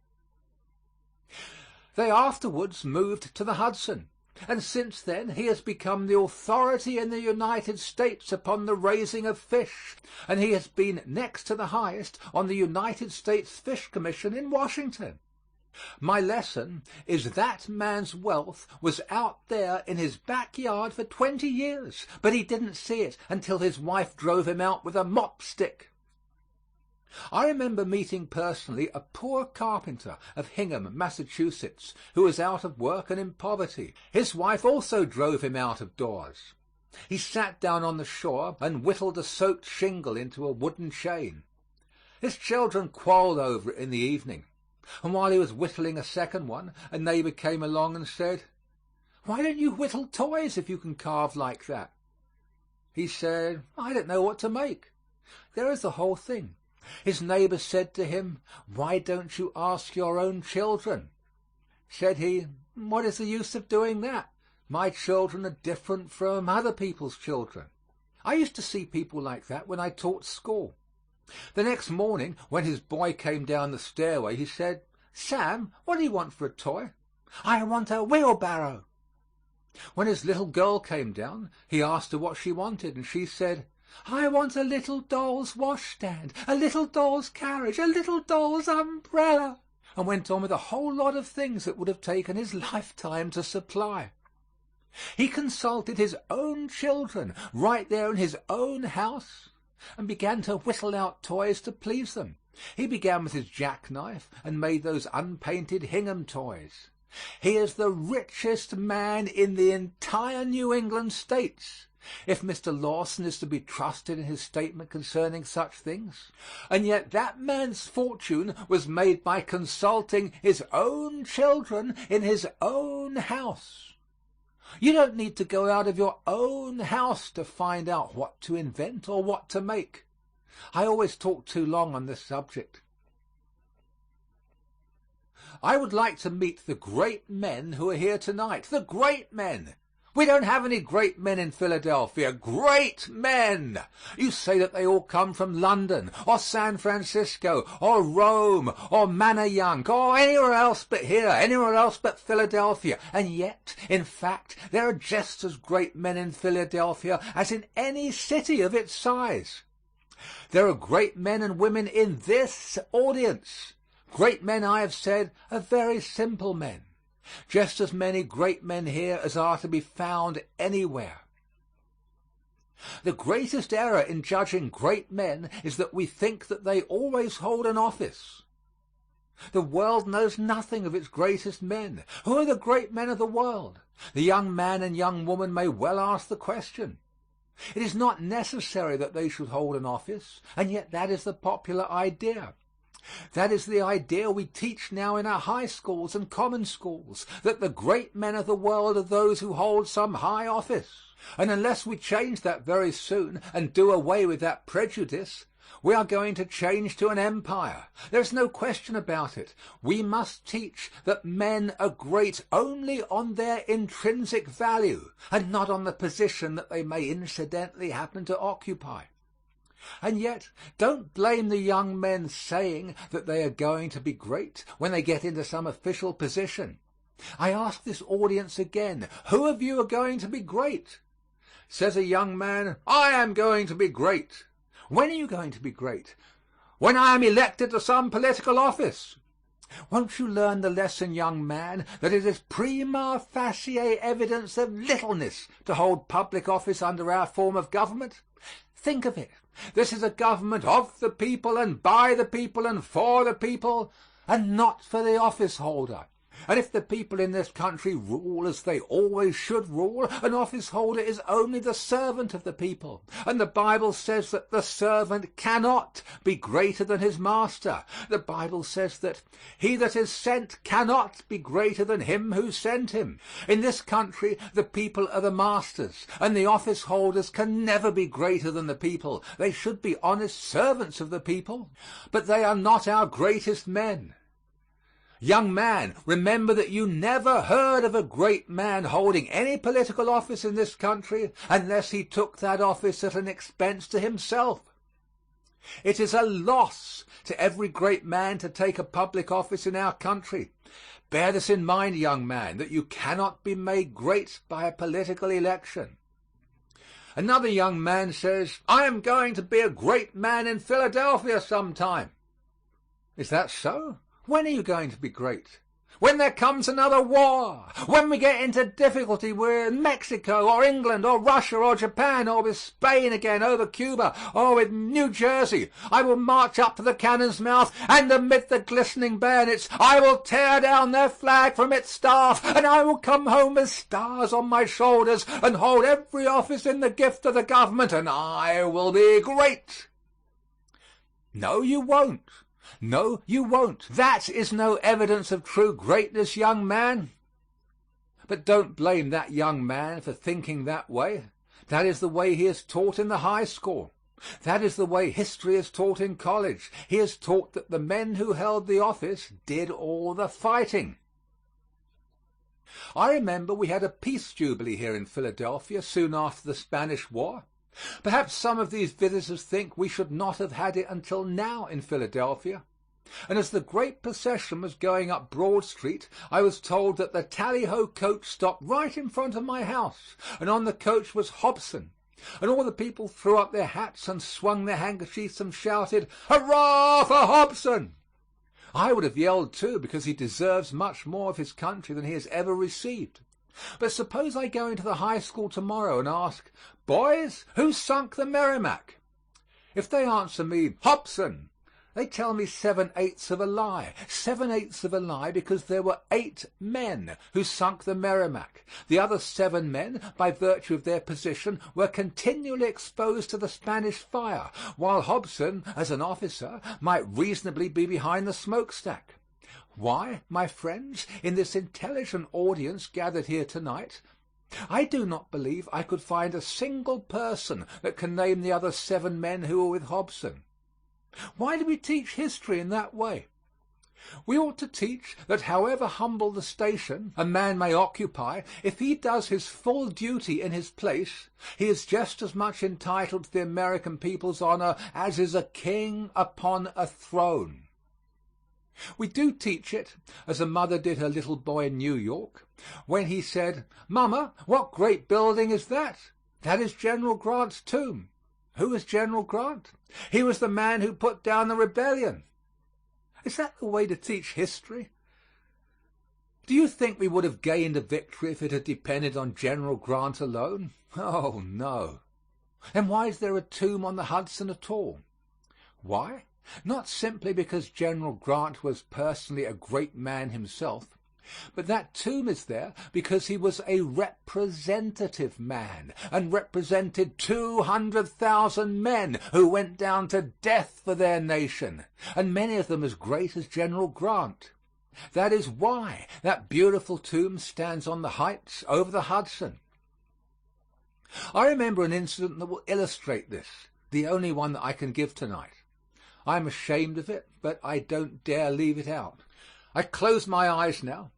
They afterwards moved to the Hudson, and since then he has become the authority in the United States upon the raising of fish, and he has been next to the highest on the United States Fish Commission in Washington. My lesson is that man's wealth was out there in his backyard for 20 years, but he didn't see it until his wife drove him out with a mop stick. I remember meeting personally a poor carpenter of Hingham, Massachusetts, who was out of work and in poverty. His wife also drove him out of doors. He sat down on the shore and whittled a soaked shingle into a wooden chain. His children quarreled over it in the evening. And while he was whittling a second one, a neighbor came along and said, "Why don't you whittle toys if you can carve like that?" He said, "I don't know what to make." There is the whole thing. His neighbor said to him, "Why don't you ask your own children?" Said he, "What is the use of doing that? My children are different from other people's children." I used to see people like that when I taught school. The next morning, when his boy came down the stairway, he said, "Sam, what do you want for a toy?" "I want a wheelbarrow." When his little girl came down, he asked her what she wanted, and she said, "I want a little doll's washstand, a little doll's carriage, a little doll's umbrella," and went on with a whole lot of things that would have taken his lifetime to supply. He consulted his own children right there in his own house and began to whittle out toys to please them. He began with his jackknife and made those unpainted Hingham toys. He is the richest man in the entire New England states, if Mr. Lawson is to be trusted in his statement concerning such things. And yet that man's fortune was made by consulting his own children in his own house. You don't need to go out of your own house to find out what to invent or what to make. I always talk too long on this subject. I would like to meet the great men who are here tonight. The great men. We don't have any great men in Philadelphia. Great men. You say that they all come from London or San Francisco or Rome or Manayunk or anywhere else but here, anywhere else but Philadelphia. And yet, in fact, there are just as great men in Philadelphia as in any city of its size. There are great men and women in this audience. Great men, I have said, are very simple men. Just as many great men here as are to be found anywhere. The greatest error in judging great men is that we think that they always hold an office. The world knows nothing of its greatest men. Who are the great men of the world? The young man and young woman may well ask the question. It is not necessary that they should hold an office, and yet that is the popular idea. That is the idea we teach now in our high schools and common schools, that the great men of the world are those who hold some high office. And unless we change that very soon and do away with that prejudice, we are going to change to an empire. There's no question about it. We must teach that men are great only on their intrinsic value and not on the position that they may incidentally happen to occupy. And yet, don't blame the young men saying that they are going to be great when they get into some official position. I ask this audience again, who of you are going to be great? Says a young man, "I am going to be great." When are you going to be great? When I am elected to some political office. Won't you learn the lesson, young man, that it is prima facie evidence of littleness to hold public office under our form of government? Think of it. This is a government of the people and by the people and for the people, and not for the office holder. And if the people in this country rule as they always should rule, an office holder is only the servant of the people. And the Bible says that the servant cannot be greater than his master. The Bible says that he that is sent cannot be greater than him who sent him. In this country, the people are the masters, and the office holders can never be greater than the people. They should be honest servants of the people, but they are not our greatest men. Young man, remember that you never heard of a great man holding any political office in this country unless he took that office at an expense to himself. It is a loss to every great man to take a public office in our country. Bear this in mind, young man, that you cannot be made great by a political election. Another young man says, "I am going to be a great man in Philadelphia sometime." Is that so? When are you going to be great? When there comes another war, when we get into difficulty with Mexico or England or Russia or Japan or with Spain again over Cuba or with New Jersey, I will march up to the cannon's mouth, and amid the glistening bayonets I will tear down their flag from its staff, and I will come home with stars on my shoulders and hold every office in the gift of the government, and I will be great. No, you won't. No, you won't. That is no evidence of true greatness, young man. But don't blame that young man for thinking that way. That is the way he is taught in the high school. That is the way history is taught in college. He is taught that the men who held the office did all the fighting. I remember we had a peace jubilee here in Philadelphia soon after the Spanish War. Perhaps some of these visitors think we should not have had it until now in Philadelphia. And as the great procession was going up Broad Street, I was told that the tally-ho coach stopped right in front of my house, and on the coach was Hobson. And all the people threw up their hats and swung their handkerchiefs and shouted, "Hurrah for Hobson!" I would have yelled too, because he deserves much more of his country than he has ever received. But suppose I go into the high school tomorrow and ask, "Boys, who sunk the Merrimac?" If they answer me, "Hobson," they tell me 7/8 of a lie. 7/8 of a lie because there were 8 men who sunk the Merrimac. The other 7 men, by virtue of their position, were continually exposed to the Spanish fire, while Hobson, as an officer, might reasonably be behind the smokestack. Why, my friends, in this intelligent audience gathered here tonight, I do not believe I could find a single person that can name the other 7 men who were with Hobson. Why do we teach history in that way? We ought to teach that however humble the station a man may occupy, if he does his full duty in his place, he is just as much entitled to the American people's honor as is a king upon a throne. We do teach it, as a mother did her little boy in New York, when he said, "Mama, what great building is that?" "That is General Grant's tomb." Who was General Grant? He was the man who put down the rebellion. Is that the way to teach history? Do you think we would have gained a victory if it had depended on General Grant alone? Oh, no. Then why is there a tomb on the Hudson at all? Why? Not simply because General Grant was personally a great man himself, but that tomb is there because he was a representative man and represented 200,000 men who went down to death for their nation, and many of them as great as General Grant. That is why that beautiful tomb stands on the heights over the Hudson. I remember an incident that will illustrate this, the only one that I can give tonight. I am ashamed of it, but I don't dare leave it out. I close my eyes now.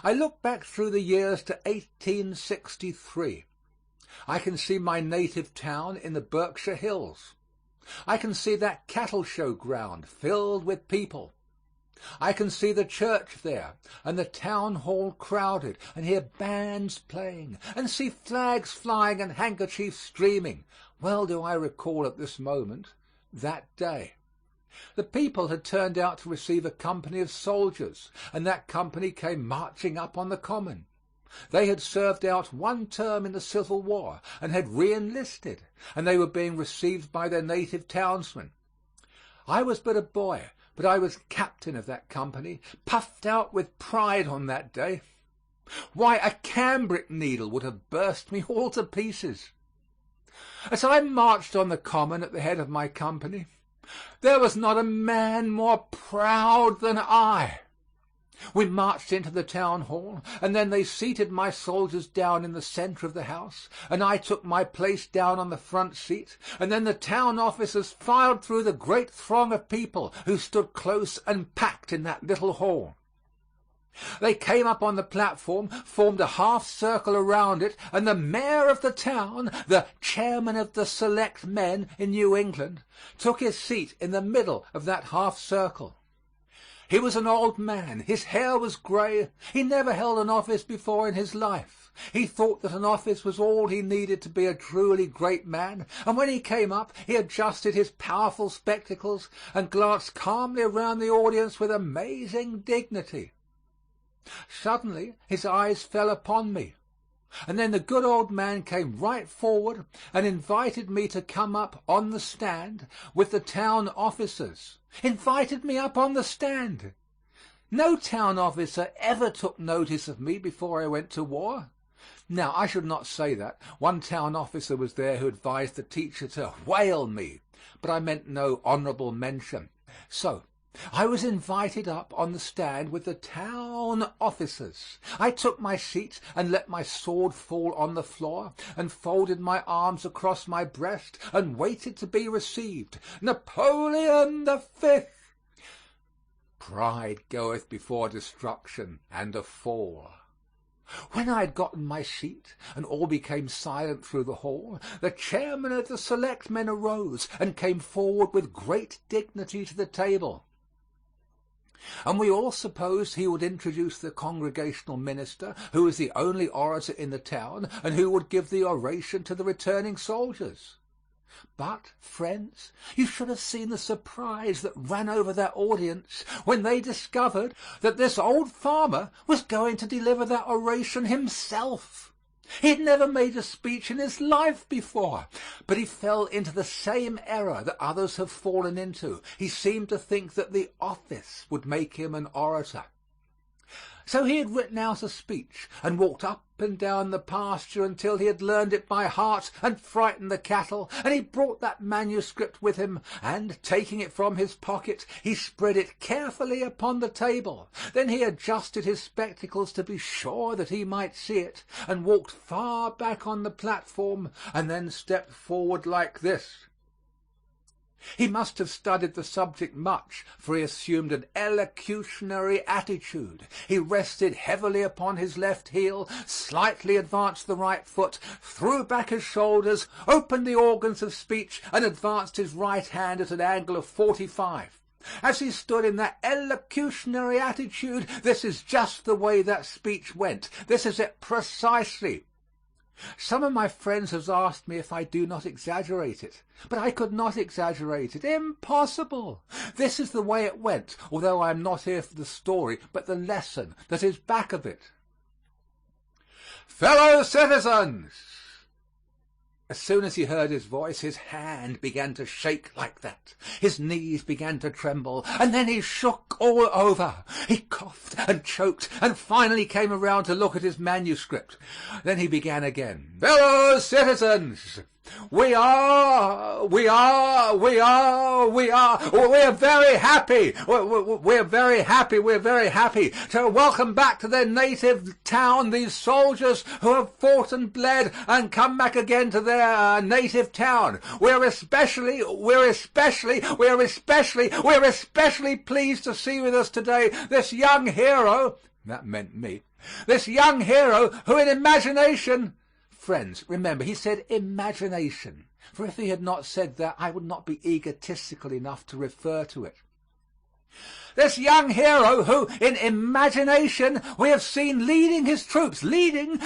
I look back through the years to 1863. I can see my native town in the Berkshire Hills. I can see that cattle show ground filled with people. I can see the church there and the town hall crowded, and hear bands playing and see flags flying and handkerchiefs streaming. Well do I recall at this moment that day. The people had turned out to receive a company of soldiers, and that company came marching up on the common. They had served out one term in the Civil War and had re-enlisted, and they were being received by their native townsmen. I was but a boy, but I was captain of that company, puffed out with pride on that day. Why, a cambric needle would have burst me all to pieces. As I marched on the common at the head of my company, there was not a man more proud than I. We marched into the town hall, and then they seated my soldiers down in the center of the house, and I took my place down on the front seat, and then the town officers filed through the great throng of people who stood close and packed in that little hall. They came up on the platform, formed a half circle around it, and the mayor of the town, the chairman of the select men in New England, took his seat in the middle of that half circle. He was an old man. His hair was gray. He never held an office before in his life. He thought that an office was all he needed to be a truly great man, and when he came up he adjusted his powerful spectacles and glanced calmly around the audience with amazing dignity. Suddenly his eyes fell upon me, and then the good old man came right forward and invited me to come up on the stand with the town officers. Invited me up on the stand. No town officer ever took notice of me before I went to war. Now, I should not say that. One town officer was there who advised the teacher to whale me, but I meant no honorable mention. So I was invited up on the stand with the town officers. I took my seat and let my sword fall on the floor and folded my arms across my breast and waited to be received. Napoleon the Fifth. Pride goeth before destruction and a fall. When I had gotten my seat and all became silent through the hall, the chairman of the selectmen arose and came forward with great dignity to the table. And we all supposed he would introduce the congregational minister, who was the only orator in the town, and who would give the oration to the returning soldiers. But, friends, you should have seen the surprise that ran over that audience when they discovered that this old farmer was going to deliver that oration himself. He had never made a speech in his life before, but he fell into the same error that others have fallen into. He seemed to think that the office would make him an orator. So he had written out a speech and walked up and down the pasture until he had learned it by heart and frightened the cattle, and he brought that manuscript with him, and taking it from his pocket, he spread it carefully upon the table. Then he adjusted his spectacles to be sure that he might see it, and walked far back on the platform, and then stepped forward like this. He must have studied the subject much, for he assumed an elocutionary attitude. He rested heavily upon his left heel, slightly advanced the right foot, threw back his shoulders, opened the organs of speech, and advanced his right hand at an angle of 45. As he stood in that elocutionary attitude, this is just the way that speech went. This is it precisely. Some of my friends have asked me if I do not exaggerate it, but I could not exaggerate it. Impossible. This is the way it went, although I am not here for the story, but the lesson that is back of it. Fellow citizens! As soon as he heard his voice, his hand began to shake like that. His knees began to tremble, and then he shook all over. He coughed and choked, and finally came around to look at his manuscript. Then he began again. Fellow citizens, we are very happy. We're very happy to welcome back to their native town these soldiers who have fought and bled and come back again to their native town. We're especially pleased to see with us today this young hero, that meant me, this young hero who in imagination, friends, remember, he said imagination, for if he had not said that, I would not be egotistical enough to refer to it. This young hero who, in imagination, we have seen leading his troops, leading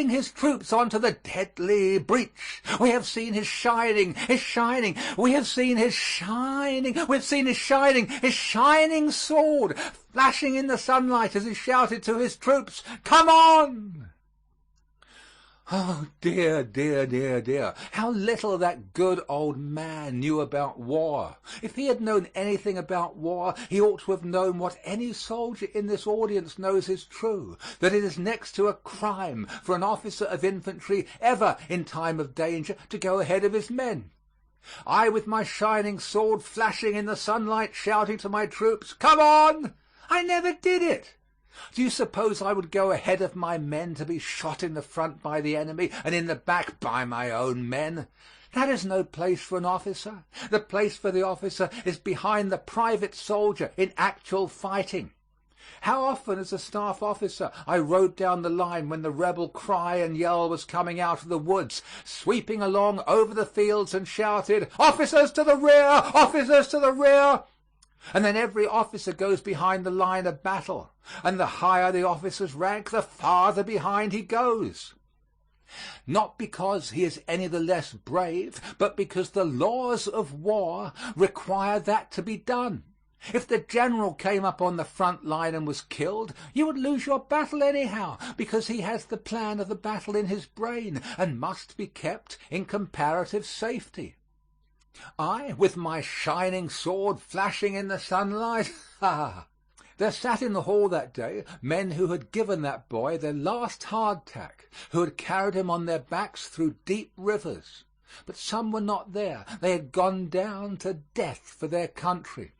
his troops onto the deadly breach. We have seen his shining sword flashing in the sunlight as he shouted to his troops, "Come on!" Oh, dear, dear, dear, dear, how little that good old man knew about war. If he had known anything about war, he ought to have known what any soldier in this audience knows is true, that it is next to a crime for an officer of infantry ever, in time of danger, to go ahead of his men. I, with my shining sword flashing in the sunlight, shouting to my troops, "Come on!" I never did it. Do you suppose I would go ahead of my men to be shot in the front by the enemy and in the back by my own men? That is no place for an officer. The place for the officer is behind the private soldier in actual fighting. How often as a staff officer I rode down the line when the rebel cry and yell was coming out of the woods, sweeping along over the fields, and shouted, "Officers to the rear! Officers to the rear!" And then every officer goes behind the line of battle, and the higher the officer's rank, the farther behind he goes. Not because he is any the less brave, but because the laws of war require that to be done. If the general came up on the front line and was killed, you would lose your battle anyhow, because he has the plan of the battle in his brain and must be kept in comparative safety. I, with my shining sword flashing in the sunlight, There sat in the hall that day men who had given that boy their last hardtack, who had carried him on their backs through deep rivers. but some were not there. They had gone down to death for their country.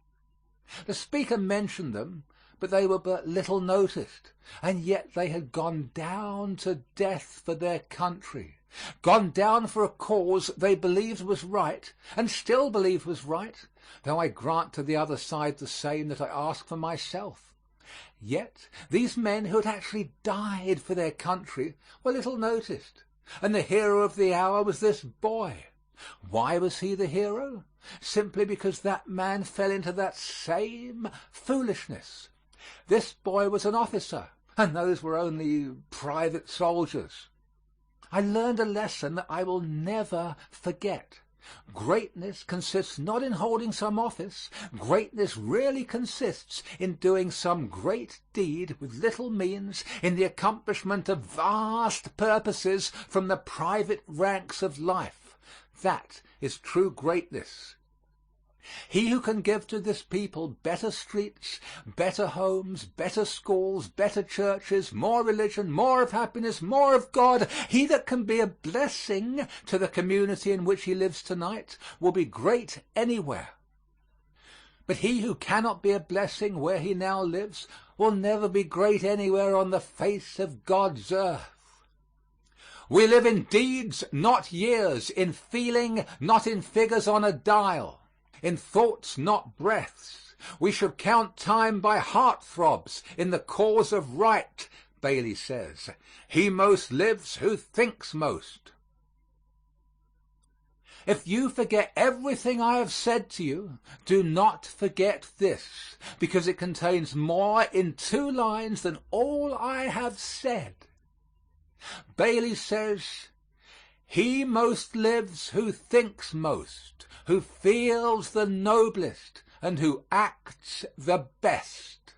The speaker mentioned them, but they were but little noticed, and yet they had gone down to death for their country, gone down for a cause they believed was right, and still believe was right, though I grant to the other side the same that I ask for myself. Yet these men who had actually died for their country were little noticed, and the hero of the hour was this boy. Why was he the hero? Simply because that man fell into that same foolishness. This boy was an officer, and those were only private soldiers. I learned a lesson that I will never forget. Greatness consists not in holding some office. Greatness really consists in doing some great deed with little means, in the accomplishment of vast purposes from the private ranks of life. That is true greatness. He who can give to this people better streets, better homes, better schools, better churches, more religion, more of happiness, more of God, he that can be a blessing to the community in which he lives tonight will be great anywhere. But he who cannot be a blessing where he now lives will never be great anywhere on the face of God's earth. We live in deeds, not years, in feeling, not in figures on a dial, in thoughts, not breaths. We should count time by heart-throbs in the cause of right, Bailey says. He most lives who thinks most. If you forget everything I have said to you, do not forget this, because it contains more in 2 lines than all I have said. Bailey says, he most lives who thinks most, who feels the noblest, and who acts the best.